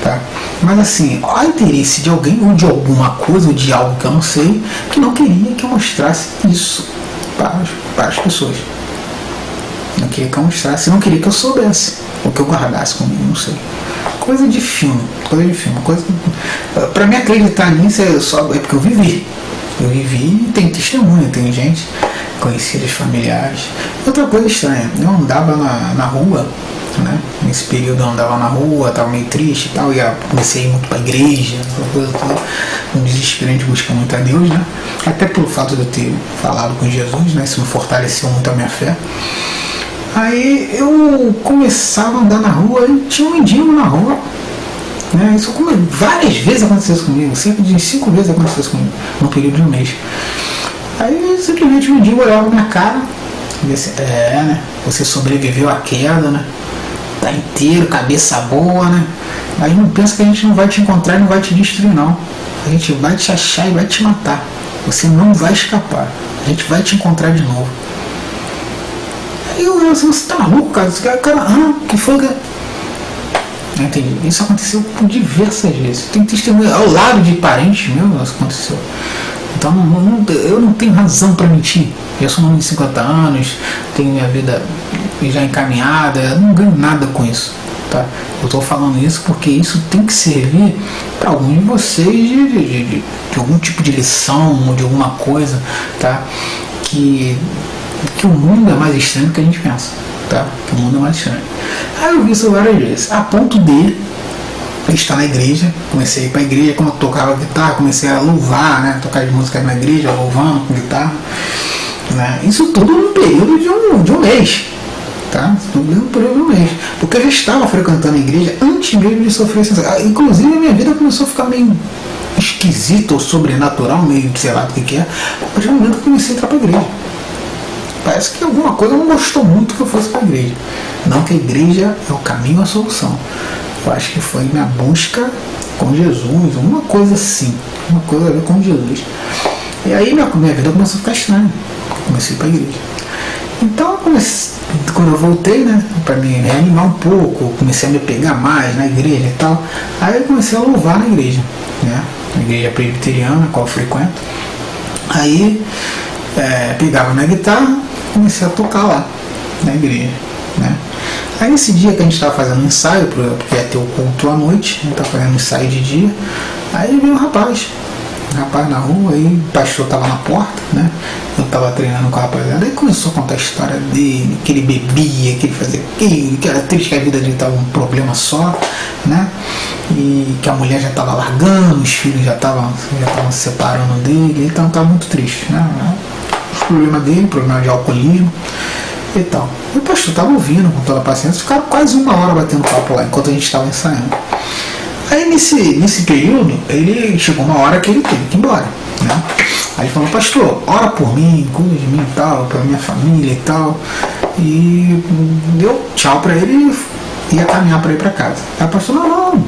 tá? Mas assim, há interesse de alguém ou de alguma coisa ou de algo que eu não sei, que não queria que eu mostrasse isso para as pessoas. Não queria que eu mostrasse, não queria que eu soubesse, ou que eu guardasse comigo, não sei. Coisa de filme. Pra me acreditar nisso é porque eu vivi e tem testemunha, tem gente, conhecidos, familiares. Outra coisa estranha, eu andava na rua, né? Nesse período eu andava na rua, estava meio triste e tal, comecei a ir muito para a igreja, coisa toda, um desespero de buscar muito a Deus, né? Até pelo fato de eu ter falado com Jesus, né? Isso me fortaleceu muito a minha fé. Aí eu começava a andar na rua e tinha um mendigo na rua, né? Isso várias vezes aconteceu isso comigo, cerca de 5 vezes aconteceu isso comigo, no período de um mês. Aí simplesmente o mendigo olhava na minha cara e disse, né? Você sobreviveu à queda, né? Tá inteiro, cabeça boa, né? Mas não pensa que a gente não vai te encontrar e não vai te destruir, não. A gente vai te achar e vai te matar. Você não vai escapar. A gente vai te encontrar de novo. Aí eu falei assim, você tá maluco, cara? Esse cara, que foi? Não entendi. Isso aconteceu por diversas vezes. Tem testemunha ao lado de parentes meus, isso aconteceu. Então eu não tenho razão para mentir. Eu sou um homem de 50 anos, tenho minha vida já encaminhada, eu não ganho nada com isso, tá? Eu estou falando isso porque isso tem que servir para algum de vocês de algum tipo de lição ou de alguma coisa, tá? Que o mundo é mais estranho do que a gente pensa, tá? Que o mundo é mais estranho. Aí eu vi isso várias vezes, a ponto de estar na igreja, comecei a ir para a igreja, quando eu tocava guitarra, comecei a louvar, né? Tocar as músicas na igreja, louvando com guitarra, né? Isso tudo num período de um mês, tá? Isso tudo num período de um mês, porque eu já estava frequentando a igreja antes mesmo de sofrer essa... Inclusive a minha vida começou a ficar meio esquisita ou sobrenatural, meio sei lá do que é, mas no momento que eu comecei a entrar para a igreja. Parece que alguma coisa não gostou muito que eu fosse para a igreja. Não que a igreja é o caminho, a solução. Eu acho que foi minha busca com Jesus, uma coisa assim, uma coisa a ver com Jesus. E aí minha vida começou a ficar estranha. Eu comecei para a igreja. Então quando eu voltei, né, para me reanimar um pouco, comecei a me pegar mais na igreja e tal. Aí eu comecei a louvar na igreja, né, na igreja presbiteriana, a qual eu frequento. Aí pegava minha guitarra, comecei a tocar lá na igreja, né. Aí nesse dia que a gente estava fazendo um ensaio, porque ia ter o culto à noite, a gente estava fazendo um ensaio de dia, aí veio um rapaz na rua, aí o pastor estava na porta, né? Eu estava treinando com a rapaziada, aí começou a contar a história dele, que ele bebia, que ele fazia aquilo, que era triste, que a vida dele estava um problema só, né? E que a mulher já estava largando, os filhos já estavam se separando dele, então estava muito triste, né? Os problemas dele, problema de alcoolismo e tal. E o pastor estava ouvindo com toda a paciência, ficaram quase uma hora batendo papo lá, enquanto a gente estava ensaiando. Aí nesse período, ele chegou uma hora que ele teve que ir embora, né? Aí ele falou, pastor, ora por mim, cuida de mim e tal, pra minha família e tal. E deu tchau pra ele e ia caminhar pra ir pra casa. Aí o pastor, não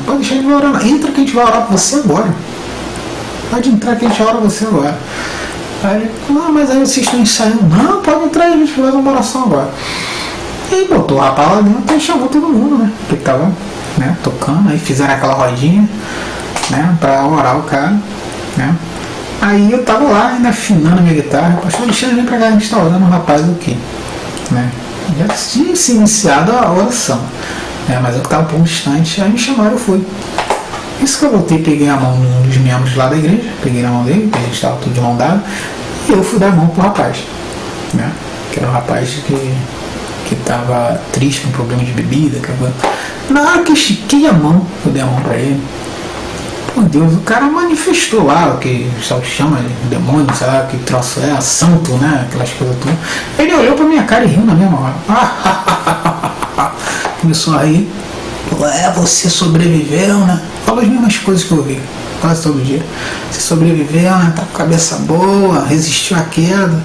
pode deixar ele orar, não. Entra que a gente vai orar por você agora. Pode entrar que a gente ora por você agora. Aí ele, mas aí vocês estão ensaiando. Não, pode entrar aí, a gente faz uma oração agora. E aí botou o rapaz lá dentro e chamou todo mundo, né? Que tava, né, tocando, aí fizeram aquela rodinha, né, pra orar o cara, né. Aí eu tava lá ainda afinando a minha guitarra, o pastor Alexandre, vem pra cá, a gente tá orando um rapaz aqui, né. Já tinha se iniciado a oração, né, mas eu tava por um instante, aí me chamaram, eu fui. Isso que eu voltei, peguei a mão de um dos membros lá da igreja, peguei na mão dele, a gente estava tudo de mão dada, e eu fui dar a mão pro rapaz, né, que era um rapaz que estava triste com problema de bebida. Na hora que eu estiquei a mão, eu dei a mão para ele. Por Deus, o cara manifestou lá o que o pessoal chama de demônio, sei lá, que troço é, santo, né? Aquelas coisas todas. Ele olhou pra minha cara e riu na mesma hora. Começou a rir. Você sobreviveu, né? Fala as mesmas coisas que eu ouvi quase todo dia. Você sobreviveu, né? Tá com a cabeça boa, resistiu à queda.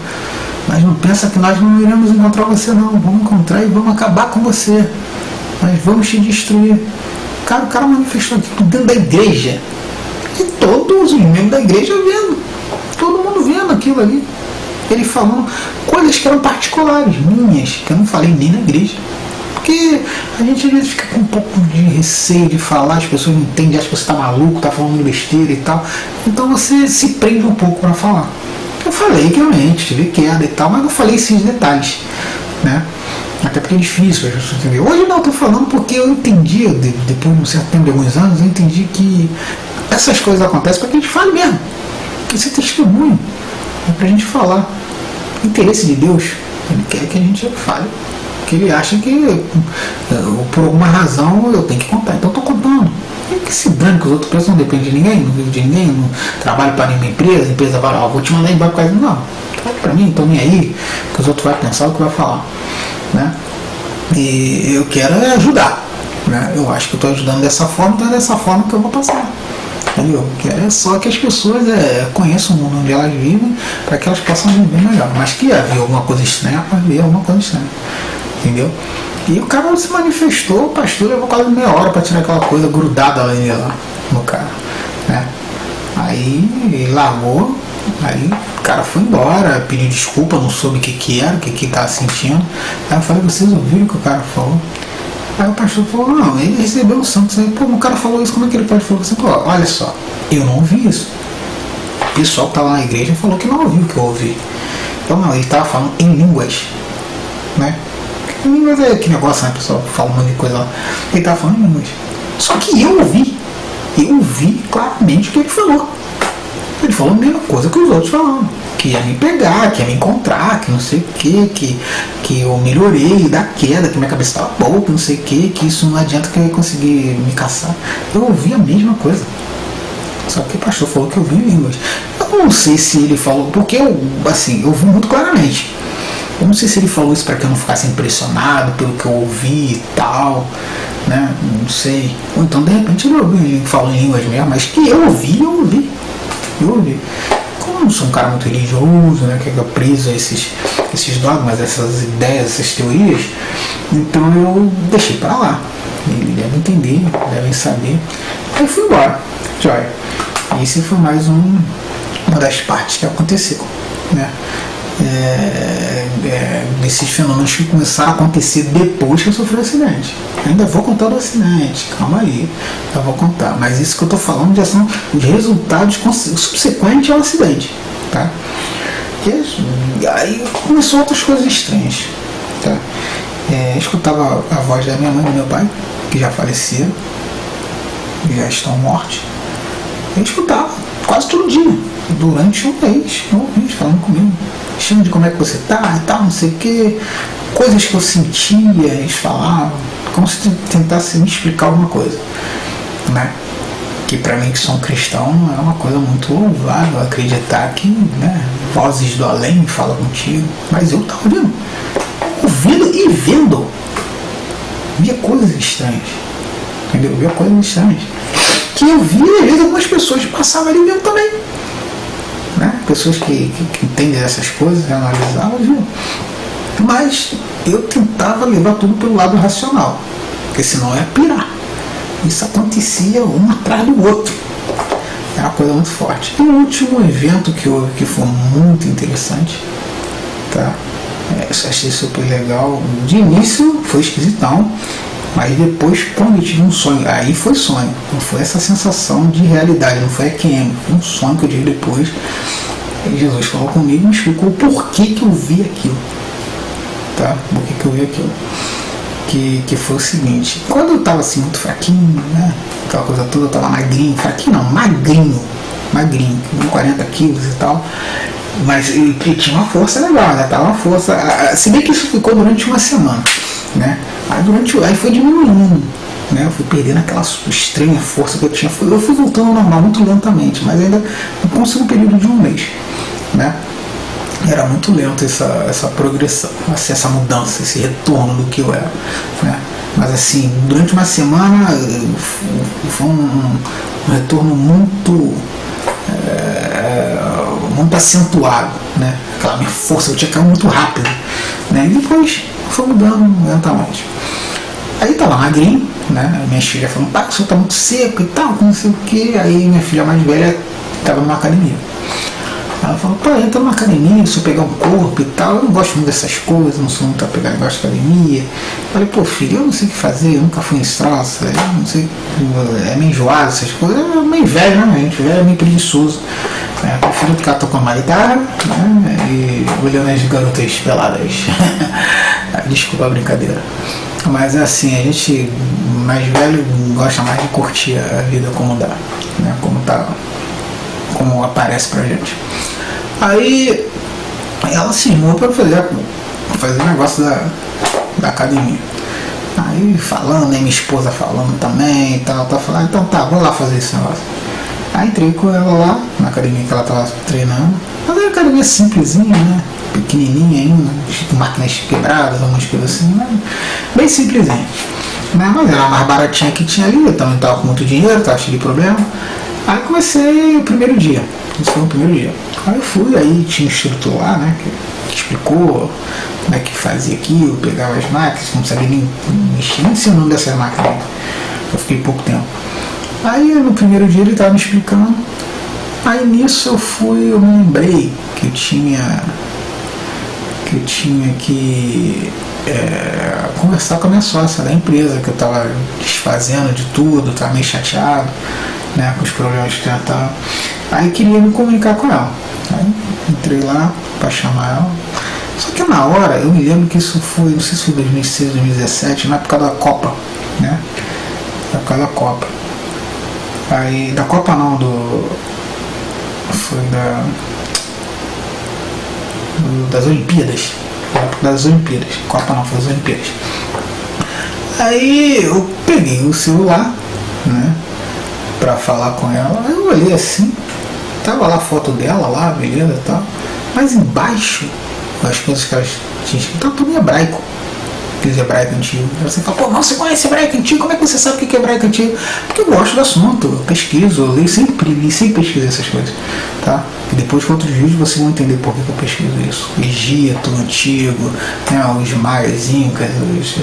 Mas não pensa que nós não iremos encontrar você, não. Vamos encontrar e vamos acabar com você. Nós vamos te destruir. Cara, o cara manifestou aquilo dentro da igreja. E todos os membros da igreja vendo. Todo mundo vendo aquilo ali. Ele falando coisas que eram particulares, minhas, que eu não falei nem na igreja. Porque a gente às vezes fica com um pouco de receio de falar, as pessoas não entendem, acham que você está maluco, está falando besteira e tal. Então você se prende um pouco para falar. Eu falei que realmente tive queda e tal, mas não falei esses detalhes, né? Até porque é difícil a gente entender. Hoje não, estou falando porque eu entendi, depois de um certo tempo, de alguns anos, eu entendi que essas coisas acontecem para que a gente fale mesmo. Esse é testemunho, é para a gente falar. O interesse de Deus, Ele quer que a gente fale. Porque Ele acha que por alguma razão eu tenho que contar, então estou contando. Que se dane que os outros pensam, não depende de ninguém, não vive de ninguém, não trabalho para nenhuma empresa, a empresa vai, vou te mandar embora por causa disso. Não, trabalho para mim, então nem aí, que os outros vão pensar o que vai falar, né? E eu quero ajudar, né? Eu acho que eu estou ajudando dessa forma, então é dessa forma que eu vou passar, entendeu? Eu quero só que as pessoas conheçam o mundo onde elas vivem, para que elas possam viver melhor, mas que havia alguma coisa estranha, havia alguma coisa estranha, entendeu? E o cara se manifestou, o pastor levou quase meia hora para tirar aquela coisa grudada lá no cara, né? Aí ele largou, aí o cara foi embora, pediu desculpa, não soube o que era, o que estava sentindo. Aí eu falei, vocês ouviram o que o cara falou? Aí o pastor falou, não, ele recebeu o santo. Pô, o cara falou isso, como é que ele pode falar assim? Pô, olha só, eu não ouvi isso. O pessoal que estava na igreja falou que não ouviu o que eu ouvi. Então não, ele estava falando em línguas, né? Línguas é que negócio, né? O pessoal fala um monte de coisa lá. Ele estava falando em línguas. Só que eu ouvi claramente o que ele falou. Ele falou a mesma coisa que os outros falaram. que ia me pegar, que ia me encontrar, que não sei o que eu melhorei da queda, que minha cabeça estava boa, que não sei o que isso não adianta que eu ia conseguir me caçar. Eu ouvi a mesma coisa. Só que o pastor falou que eu ouvi em línguas. Eu não sei se ele falou, porque eu ouvi muito claramente. Eu não sei se ele falou isso para que eu não ficasse impressionado pelo que eu ouvi e tal, né? Não sei. Ou então de repente ele falou em línguas mesmo, mas que eu ouvi. Como eu não sou um cara muito religioso, né? Que é preso a esses dogmas, essas ideias, essas teorias, então eu deixei para lá. Ele deve entender, devem saber. Aí fui embora. Joia. Esse foi mais uma das partes que aconteceu, né? Desses fenômenos que começaram a acontecer depois que eu sofri o acidente. Ainda vou contar do acidente, calma aí, eu vou contar. Mas isso que eu estou falando já são os resultados subsequentes ao acidente, tá? E aí começou outras coisas estranhas, tá? Escutava a voz da minha mãe e do meu pai, que já faleceram, já estão mortos. Eu escutava quase todo dia, durante um mês, falando comigo, achando de como é que você tá e tal, não sei o que, coisas que eu sentia, eles falavam, como se tentasse me explicar alguma coisa, né? Que pra mim, que sou um cristão, é uma coisa muito louvável acreditar que, né, vozes do além falam contigo, mas eu tava ouvindo e vendo, via coisas estranhas, entendeu? Via coisas estranhas que eu via, às vezes algumas pessoas passavam ali vendo também, né? Pessoas que entendem essas coisas, analisavam, viu? Mas eu tentava levar tudo pelo lado racional, porque senão eu ia pirar. Isso acontecia um atrás do outro, era uma coisa muito forte. E o último evento que houve, que foi muito interessante, tá? Achei super legal. De início foi esquisitão, mas depois, quando eu tive um sonho, aí foi sonho, não foi essa sensação de realidade, não foi EQM, foi um sonho que eu tive depois. E Jesus falou comigo e me explicou o porquê que eu vi aquilo, tá? Por que eu vi aquilo. Que foi o seguinte: quando eu tava assim muito fraquinho, né? Aquela coisa toda, eu tava magrinho, fraquinho não, magrinho, com 40 quilos e tal. Mas eu tinha uma força legal, né? Tava uma força. Se bem que isso ficou durante uma semana, né? Aí foi diminuindo, né? Eu fui perdendo aquela estranha força que eu tinha. Eu fui voltando ao normal muito lentamente, mas ainda não consegui um período de um mês, né? Era muito lento essa progressão, assim, essa mudança, esse retorno do que eu era, né? Mas assim, durante uma semana foi um retorno muito acentuado, né? Aquela minha força, eu tinha caído muito rápido, né? E depois foi mudando lentamente. Aí tava magrinho, né? Minhas filhas falando, pai, o senhor tá muito seco e tal, não sei o que. Aí minha filha mais velha tava numa academia. Ela falou, pai, entra numa academia, se eu pegar um corpo e tal, eu não gosto muito dessas coisas, não sou muito apegado, gosto de academia. Eu falei, pô filho, eu não sei o que fazer, eu nunca fui em estraça, eu não sei, é meio enjoado essas coisas, é meio velho, né? A gente velho é meio preguiçoso. Prefiro ficar tocando uma guitarra, né? E olhando as garotas peladas. Desculpa a brincadeira. Mas é assim, a gente mais velho gosta mais de curtir a vida como dá, né? Como aparece pra gente. Aí ela se cismou para fazer o negócio da academia. Aí falando, né, minha esposa falando também e tal, falando, então tá, vamos lá fazer esse negócio. Aí entrei com ela lá, na academia que ela tava treinando. Mas é uma academia simplesinha, né? Pequenininha ainda, máquinas quebradas, algumas coisas assim, né? Bem simplesinha. Mas era a mais baratinha que tinha ali, eu também tava com muito dinheiro, tava cheio de problema. Aí comecei o primeiro dia. Esse foi o primeiro dia. Aí eu fui, aí tinha um instrutor lá, né? Que explicou como é que fazia aqui, eu pegava as máquinas, não sabia nem mexer, nem sei o nome dessas máquinas. Eu fiquei pouco tempo. Aí no primeiro dia ele estava me explicando. Aí nisso eu me lembrei que eu tinha que conversar com a minha sócia da empresa, que eu estava desfazendo de tudo, estava meio chateado, né, com os problemas que ela estava. Aí queria me comunicar com ela. Aí entrei lá para chamar ela. Só que na hora, eu me lembro que isso foi, não sei se foi 2006, 2017, na época da Copa, né? Na época da Copa. Aí, da Copa não, foi das Olimpíadas. Das Olimpíadas. Copa não, foi das Olimpíadas. Aí eu peguei o celular, né, pra falar com ela. Aí eu olhei assim, tava lá a foto dela lá, beleza e tal. Mas embaixo, as coisas que elas tinham escrito, tava tudo em hebraico. Aqueles hebraico antigo. Você fala, pô, não, você conhece hebraico antigo? Como é que você sabe o que é hebraico antigo? Porque eu gosto do assunto, eu pesquiso, eu leio, sempre pesquisei essas coisas, tá? E depois com outros vídeos vocês vão entender por que eu pesquiso isso. Egito antigo, né, os maias, incas, os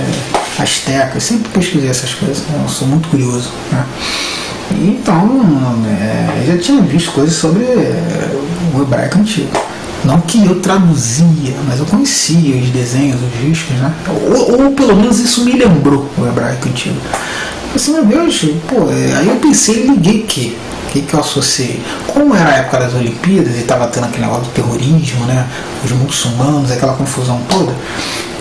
astecas, sempre pesquisei essas coisas, né? Eu sou muito curioso, né? Então, eu já tinha visto coisas sobre o hebraico antigo. Não que eu traduzia, mas eu conhecia os desenhos, os riscos, né? Ou pelo menos isso me lembrou o hebraico antigo. Eu assim, meu Deus, pô, aí eu pensei e liguei o que eu associei? Como era a época das Olimpíadas e estava tendo aquele negócio do terrorismo, né? Os muçulmanos, aquela confusão toda,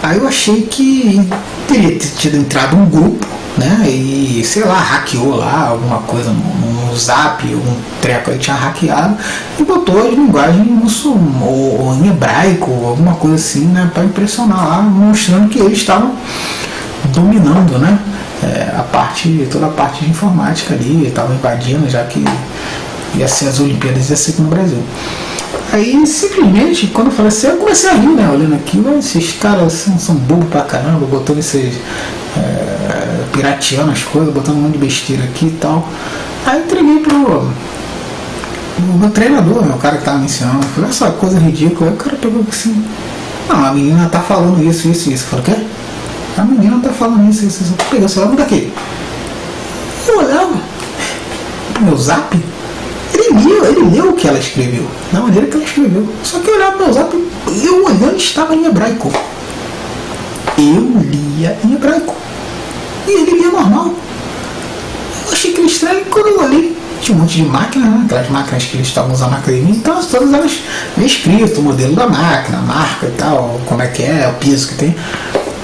aí eu achei que teria tido entrado um grupo, né? E sei lá, hackeou lá alguma coisa no Zap, algum treco aí tinha hackeado e botou as linguagens muçulmana ou em hebraico, alguma coisa assim, né? Para impressionar lá, mostrando que eles estavam dominando, né? Toda a parte de informática ali, estavam invadindo, já que ia ser as Olimpíadas, ia ser aqui no Brasil. Aí simplesmente, quando eu falei assim, eu comecei a rir, né? Olhando aquilo, esses caras são bobos pra caramba, botando esses. Pirateando as coisas, botando um monte de besteira aqui e tal. Aí entreguei pro meu treinador, o cara que tava me ensinando. Eu falei, essa coisa ridícula. Aí o cara pegou assim, não, a menina tá falando isso. Eu falei, o quê? A menina tá falando isso. Eu peguei o celular, daqui. Eu olhava pro meu Zap, ele leu o que ela escreveu, da maneira que ela escreveu. Só que eu olhava pro meu Zap, eu olhando, estava em hebraico. Eu lia em hebraico. E ele lia normal. Eu achei que ele estranho quando eu olhei. Tinha um monte de máquinas, né? Aquelas máquinas que eles estavam usando na academia, então todas elas bem escrito, o modelo da máquina, a marca e tal, como é que é, o piso que tem.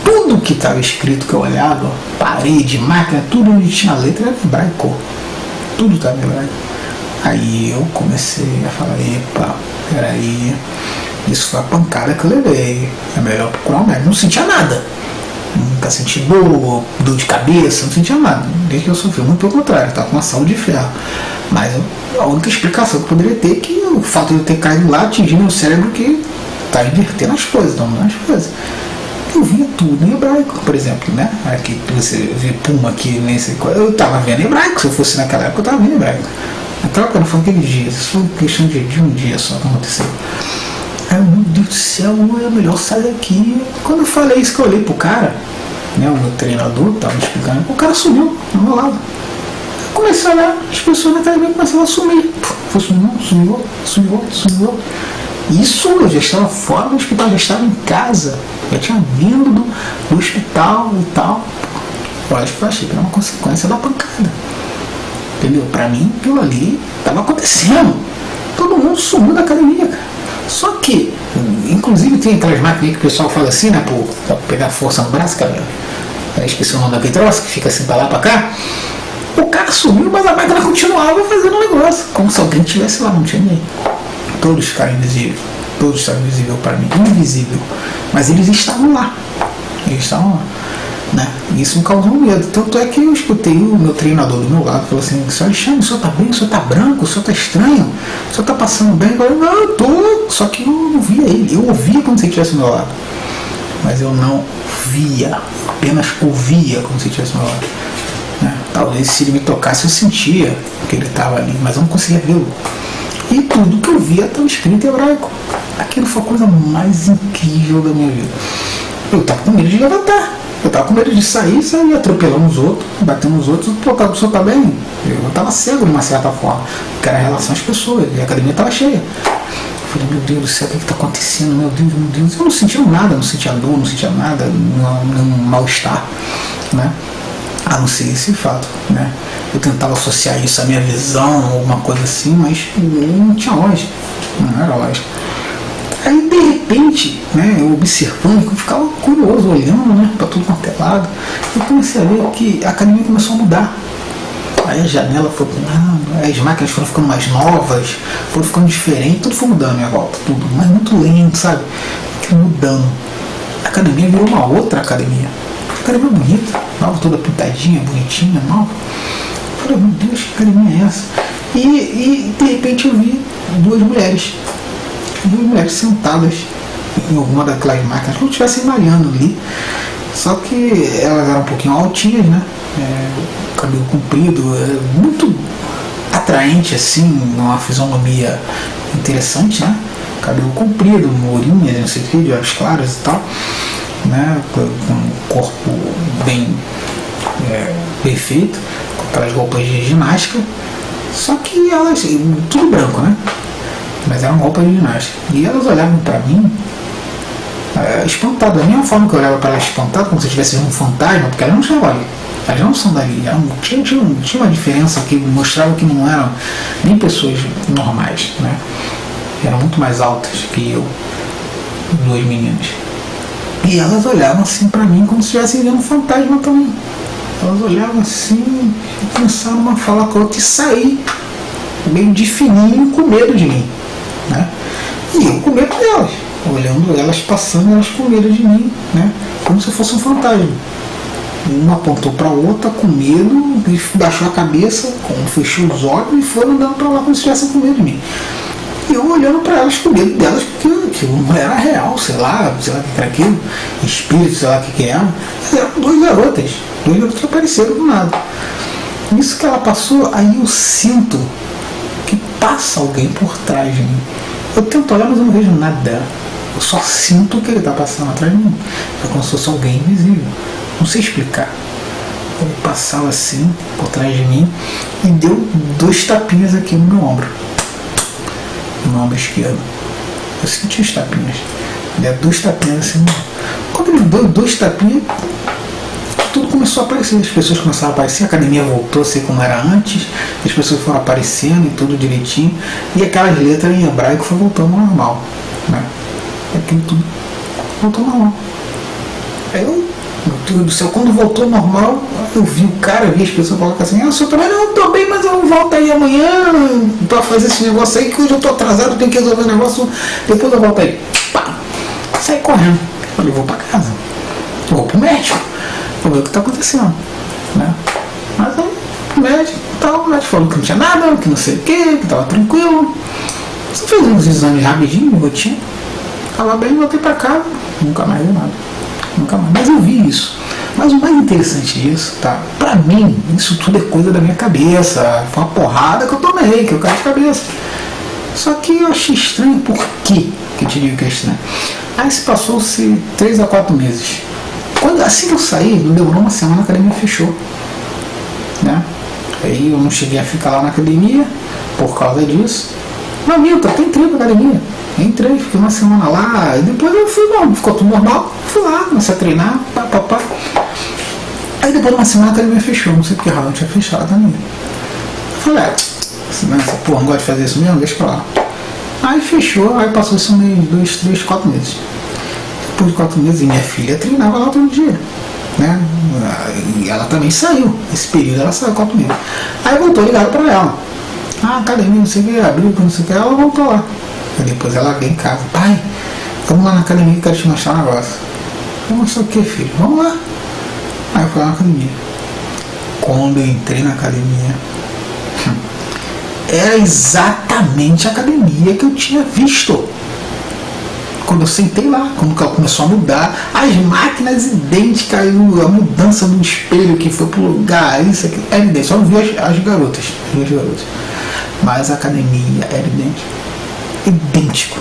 Tudo que estava escrito que eu olhava, parede, máquina, tudo onde tinha letra era hebraico. Tudo estava em hebraico. Aí eu comecei a falar, epa, peraí, isso foi a pancada que eu levei. É melhor procurar um médico. Não sentia nada. Nunca senti dor de cabeça, não sentia nada. Desde que eu sofri, muito pelo contrário, estava com uma saúde de ferro. Mas a única explicação que eu poderia ter é que o fato de eu ter caído lá atingiu meu cérebro que está invertendo as coisas, dominando as coisas. Eu via tudo em hebraico, por exemplo, né? Aqui você vê Puma aqui nesse coisa. Eu estava vendo em hebraico, se eu fosse naquela época eu estava vendo em hebraico. Naquela época não foi aquele dia, isso foi questão de um dia só que aconteceu. Aí, meu Deus do céu, é melhor sair daqui. Quando eu falei isso, que eu olhei pro cara, né, o meu treinador estava me explicando, o cara sumiu do meu lado. Eu comecei a olhar, as pessoas na academia começaram a sumir. Foi sumiu. Isso eu já estava fora do hospital, já estava em casa, já tinha vindo do hospital e tal. Lógico que eu achei que era uma consequência da pancada. Entendeu? Pra mim, aquilo ali estava acontecendo. Todo mundo sumiu da academia, cara. Só que, inclusive tem aquelas máquinas que o pessoal fala assim, né, pra pegar força no braço, cara. Eu esqueci o nome daquele troço, que fica assim pra lá, pra cá. O cara sumiu, mas a máquina continuava fazendo o negócio, como se alguém estivesse lá, não tinha ninguém. Todos ficaram invisíveis, todos estavam invisíveis para mim, invisível. Mas eles estavam lá, né? E isso me causou medo. Tanto é que eu escutei o meu treinador do meu lado, falou assim, senhor Alexandre, o senhor tá bem, o senhor tá branco, o senhor tá estranho, o senhor tá passando bem? Eu falei, não, eu tô, só que eu não via ele, eu ouvia quando você estivesse do meu lado, mas eu não via, apenas ouvia quando você estivesse do meu lado, né? Talvez se ele me tocasse eu sentia que ele estava ali, mas eu não conseguia vê-lo. E tudo que eu via estava escrito em hebraico. Aquilo foi a coisa mais incrível da minha vida. Eu estava com medo de levantar. Eu estava com medo de sair atropelando os outros, batendo nos outros, o cara tá bem. Eu estava cego de uma certa forma, porque era a relação às pessoas, e a academia estava cheia. Eu falei, meu Deus do céu, o que está acontecendo? Meu Deus. Eu não sentia nada, não sentia dor, não sentia nada, nenhum mal-estar, né? A não ser esse fato, né? Eu tentava associar isso à minha visão, alguma coisa assim, mas não tinha lógica, não era lógica. Aí de repente, né, eu observando, eu ficava curioso, olhando, né, para tudo quanto é lado, eu comecei a ver que a academia começou a mudar. Aí a janela foi mudando, as máquinas foram ficando mais novas, foram ficando diferentes, tudo foi mudando à minha volta, tudo, mas muito lento, sabe? Mudando. A academia virou uma outra academia. A academia bonita, nova, toda pintadinha, bonitinha, nova. Eu falei, meu Deus, que academia é essa? E de repente eu vi duas mulheres sentadas em alguma daquelas máquinas, como se estivessem malhando ali. Só que elas eram um pouquinho altinhas, né? Cabelo comprido, muito atraente assim, uma fisionomia interessante, né? Cabelo comprido, morinhas, não sei o que, de olhos claros e tal, né? Com um corpo bem feito, com aquelas roupas de ginástica, só que elas, tudo branco, né? Mas eram roupas de ginástica. E elas olhavam para mim espantado, da mesma forma que eu olhava para elas espantado, como se tivesse um fantasma, porque elas não são ali, elas não são dali, tinha uma diferença que mostrava que não eram nem pessoas normais, né? Eram muito mais altas que eu, duas meninas. E elas olhavam assim para mim como se estivessem vendo um fantasma também. Elas olhavam assim e começaram uma falar com a outra e sair meio de fininho com medo de mim, né? E eu com medo delas, olhando elas passando, elas com medo de mim, né? Como se eu fosse um fantasma. Uma apontou para a outra com medo, e baixou a cabeça, fechou os olhos e foram andando para lá como se estivessem com medo de mim. E eu olhando para elas com medo delas, porque não era real, sei lá o que era aquilo, espírito, sei lá o que era. Mas eram duas garotas que apareceram do nada. Nisso que ela passou, aí eu sinto que passa alguém por trás de mim. Eu tento olhar, mas eu não vejo nada. Eu só sinto que ele está passando atrás de mim. É como se fosse alguém invisível. Não sei explicar. Ele passava assim, por trás de mim, e deu 2 tapinhas aqui no meu ombro. No meu ombro esquerdo. Eu senti os tapinhas. Ele deu 2 tapinhas assim. Quando ele deu 2 tapinhas, tudo começou a aparecer. As pessoas começaram a aparecer, a academia voltou a ser como era antes, as pessoas foram aparecendo e tudo direitinho, e aquelas letras em hebraico foi voltando ao normal, né? E aquilo tudo voltou ao normal. Aí eu, meu Deus do céu, quando voltou ao normal, eu vi o cara, vi as pessoas falando assim, eu sou também, não, tô bem, mas eu volto aí amanhã pra fazer esse negócio aí, que hoje eu tô atrasado, tenho que resolver o negócio, depois eu volto aí. Pá! Saí correndo. Falei, vou pra casa, vou pro médico, vou ver o que está acontecendo, né? Mas aí o médico falou que não tinha nada, que não sei o que estava tranquilo. Você fez uns exames rapidinho, rotina, estava bem, voltei para casa, nunca mais vi nada, nunca mais. Mas eu vi isso. Mas o mais interessante disso, tá? Pra mim, isso tudo é coisa da minha cabeça, foi uma porrada que eu tomei, que eu caí de cabeça. Só que eu achei estranho. Por quê que eu te digo que é estranho? Aí se passou-se 3 a 4 meses. Assim que eu saí, não demorou uma semana, a academia fechou, né? Aí eu não cheguei a ficar lá na academia por causa disso. Não, minta, até entrei na academia. Entrei, fiquei uma semana lá, e depois eu fui, não, ficou tudo normal, fui lá, comecei a treinar, pá. Aí depois de uma semana a academia fechou, não sei porque não tinha fechado também. Eu falei, essa porra, não gosta de fazer isso mesmo, deixa pra lá. Aí fechou, aí passou isso mês, 2, 3, 4 meses. Depois de 4 meses, minha filha treinava lá todo dia, né? E ela também saiu, esse período ela saiu 4 meses. Aí voltou, ligaram pra ela. Academia, não sei o que, abriu, não sei o que, ela voltou lá. Aí depois ela veio em casa, pai, vamos lá na academia que eu quero te mostrar um negócio. Vou mostrar o que, filho? Vamos lá. Aí eu fui lá na academia. Quando eu entrei na academia, era exatamente a academia que eu tinha visto. Quando eu sentei lá, quando ela começou a mudar, as máquinas idênticas, a mudança do espelho que foi pro lugar, isso aqui, era idêntico. Só não vi as garotas, mas a academia era idêntico.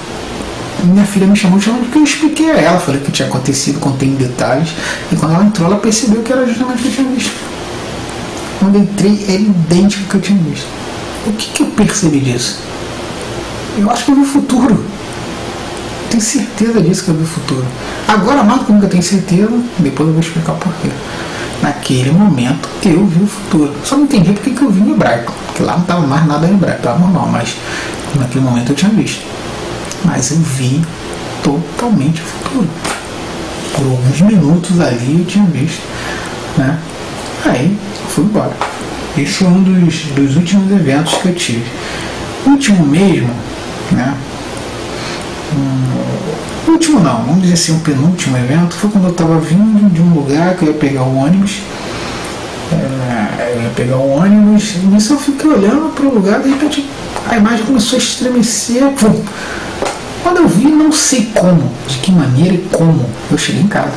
Minha filha me chamou de porque eu expliquei a ela, falei o que tinha acontecido, contei em detalhes, e quando ela entrou, ela percebeu que era justamente o que eu tinha visto. Quando eu entrei, era idêntico ao que eu tinha visto. O que eu percebi disso? Eu acho que eu vi o futuro. Tenho certeza disso que eu vi o futuro. Agora, mais do que nunca tenho certeza, depois eu vou explicar o porquê. Naquele momento, eu vi o futuro. Só não entendi porque que eu vi em hebraico, porque lá não estava mais nada em hebraico, estava normal, mas naquele momento eu tinha visto. Mas eu vi totalmente o futuro. Por alguns minutos ali eu tinha visto, né? Aí, fui embora. Esse foi um dos últimos eventos que eu tive. O último mesmo, né? Último não, vamos dizer assim, um penúltimo evento foi quando eu estava vindo de um lugar que eu ia pegar o ônibus. E nisso eu fiquei olhando para o lugar, de repente a imagem começou a estremecer. Pum. Quando eu vi, não sei como, de que maneira e como, eu cheguei em casa.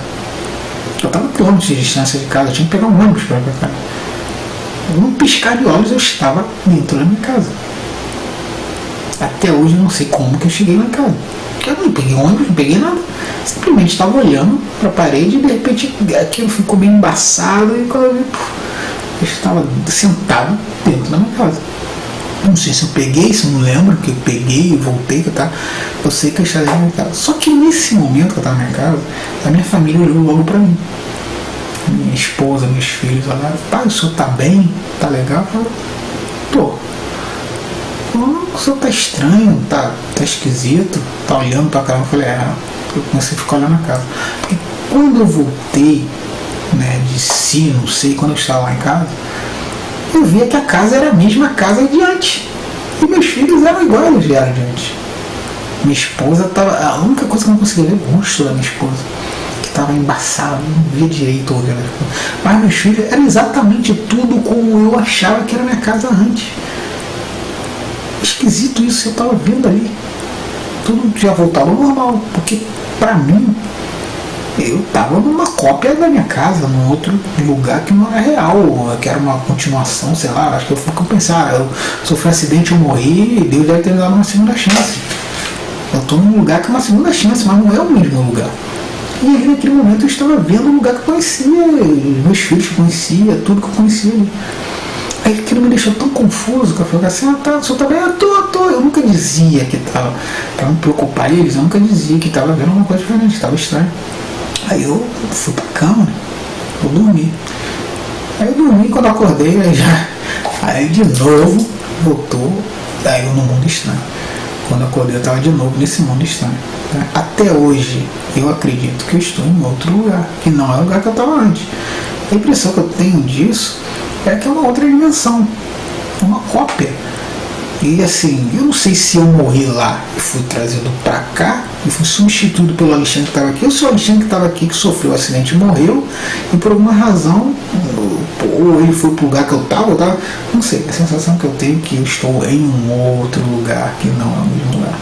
Eu estava quilômetros de distância de casa, eu tinha que pegar um ônibus para cá. Num piscar de olhos eu estava dentro da minha casa. Até hoje eu não sei como que eu cheguei lá em casa. Eu não peguei ônibus, não peguei nada. Simplesmente estava olhando para a parede e de repente aquilo ficou bem embaçado e quando eu vi, eu estava sentado dentro da minha casa. Não sei se eu peguei, se eu não lembro que eu peguei e voltei, tá? Eu sei que eu estava dentro da minha casa. Só que nesse momento que eu estava na minha casa, a minha família olhou logo para mim. Minha esposa, meus filhos olharam, pai, o senhor tá bem? Tá legal? Eu falei, tô. O senhor tá estranho, tá esquisito, tá olhando pra caramba. Eu falei, eu comecei a ficar olhando a casa. Porque quando eu voltei, né, de si, não sei, quando eu estava lá em casa, eu via que a casa era a mesma casa de antes. E meus filhos eram iguais aos de antes. Minha esposa tava. A única coisa que eu não conseguia ver o rosto da minha esposa, que estava embaçado, não via direito o rosto. Mas meus filhos eram exatamente tudo como eu achava que era a minha casa antes. Esquisito isso, eu estava vendo ali. Tudo já voltava ao normal, porque pra mim eu estava numa cópia da minha casa, num outro lugar que não era real, que era uma continuação, sei lá. Acho que eu fui pensar, eu sofri um acidente, eu morri, e Deus deve ter me dado uma segunda chance. Eu estou num lugar que é uma segunda chance, mas não é o mesmo lugar. E ali naquele momento eu estava vendo um lugar que eu conhecia, meus filhos que eu conhecia, tudo que eu conhecia ali. Aí aquilo me deixou tão confuso que eu falei assim, o senhor tá bem? Eu tô. Eu nunca dizia que estava, para não preocupar eles, eu nunca dizia que estava vendo uma coisa diferente, estava estranho. Aí eu fui pra cama, né? Eu dormi. Aí eu dormi, quando eu acordei, aí de novo voltou, aí eu no mundo estranho. Quando eu acordei eu estava de novo nesse mundo estranho. Né? Até hoje eu acredito que eu estou em outro lugar, que não é o lugar que eu estava antes. A impressão que eu tenho disso é que é uma outra dimensão, uma cópia. E assim, eu não sei se eu morri lá e fui trazido para cá e fui substituído pelo Alexandre que estava aqui, ou se o Alexandre que estava aqui, que sofreu o acidente e morreu, e por alguma razão, ou ele foi para o lugar que eu estava, não sei, a sensação que eu tenho é que eu estou em um outro lugar que não é o mesmo lugar.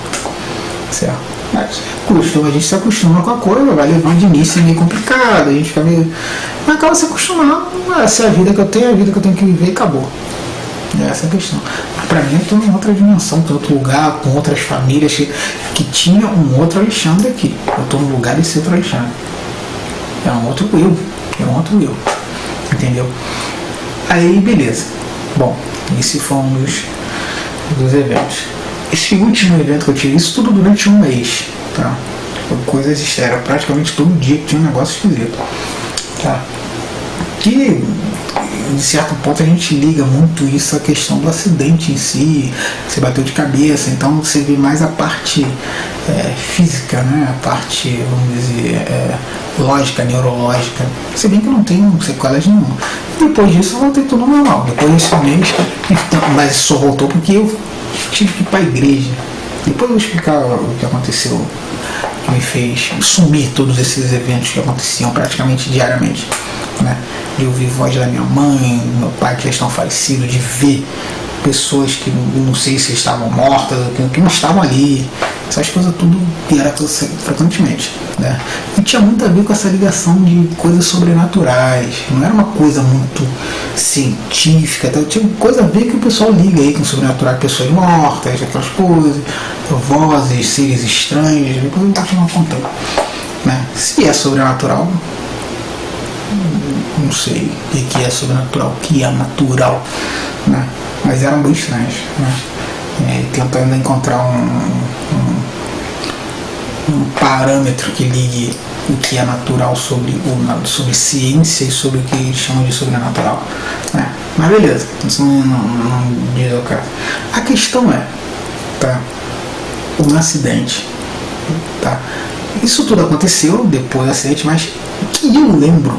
Certo? Mas a gente se acostuma com a coisa, vai levando de início, é meio complicado, a gente fica meio. Mas acaba se acostumando, essa é a vida que eu tenho, a vida que eu tenho que viver e acabou. Essa é a questão. Mas pra mim eu estou em outra dimensão, estou em outro lugar, com outras famílias que tinha um outro Alexandre aqui. Eu estou no lugar desse outro Alexandre. É um outro eu. Entendeu? Aí beleza. Bom, esse foi um dos eventos. Esse último evento que eu tive, isso tudo durante um mês, tá? Coisas era praticamente todo dia que tinha um negócio esquisito, tá? Que de certo ponto a gente liga muito isso à questão do acidente em si, você bateu de cabeça, então você vê mais a parte física, né? A parte, vamos dizer, lógica, neurológica. Se bem que eu não tenho sequelas nenhuma. Depois disso eu voltei tudo normal. Depois desse mês, mas só voltou porque eu tive que ir para a igreja. Depois eu vou explicar o que aconteceu, que me fez sumir todos esses eventos que aconteciam praticamente diariamente, né? De ouvir voz da minha mãe, meu pai que já estão falecidos, de ver pessoas que não sei se estavam mortas, que não estavam ali, essas coisas tudo era frequentemente, né? E tinha muito a ver com essa ligação de coisas sobrenaturais, não era uma coisa muito científica, então tinha coisa a ver que o pessoal liga aí com sobrenatural, pessoas mortas, aquelas coisas, vozes, seres estranhos, depois eu vou continuar contando, né? Se é sobrenatural, não sei o que é sobrenatural, o que é natural, né? Mas eram bem estranhos, né? Tentando encontrar um parâmetro que ligue o que é natural sobre ciência e sobre o que eles chamam de sobrenatural, né? Mas beleza, isso não diz o caso. A questão é, tá? Um acidente, tá? Isso tudo aconteceu depois do acidente, mas o que eu lembro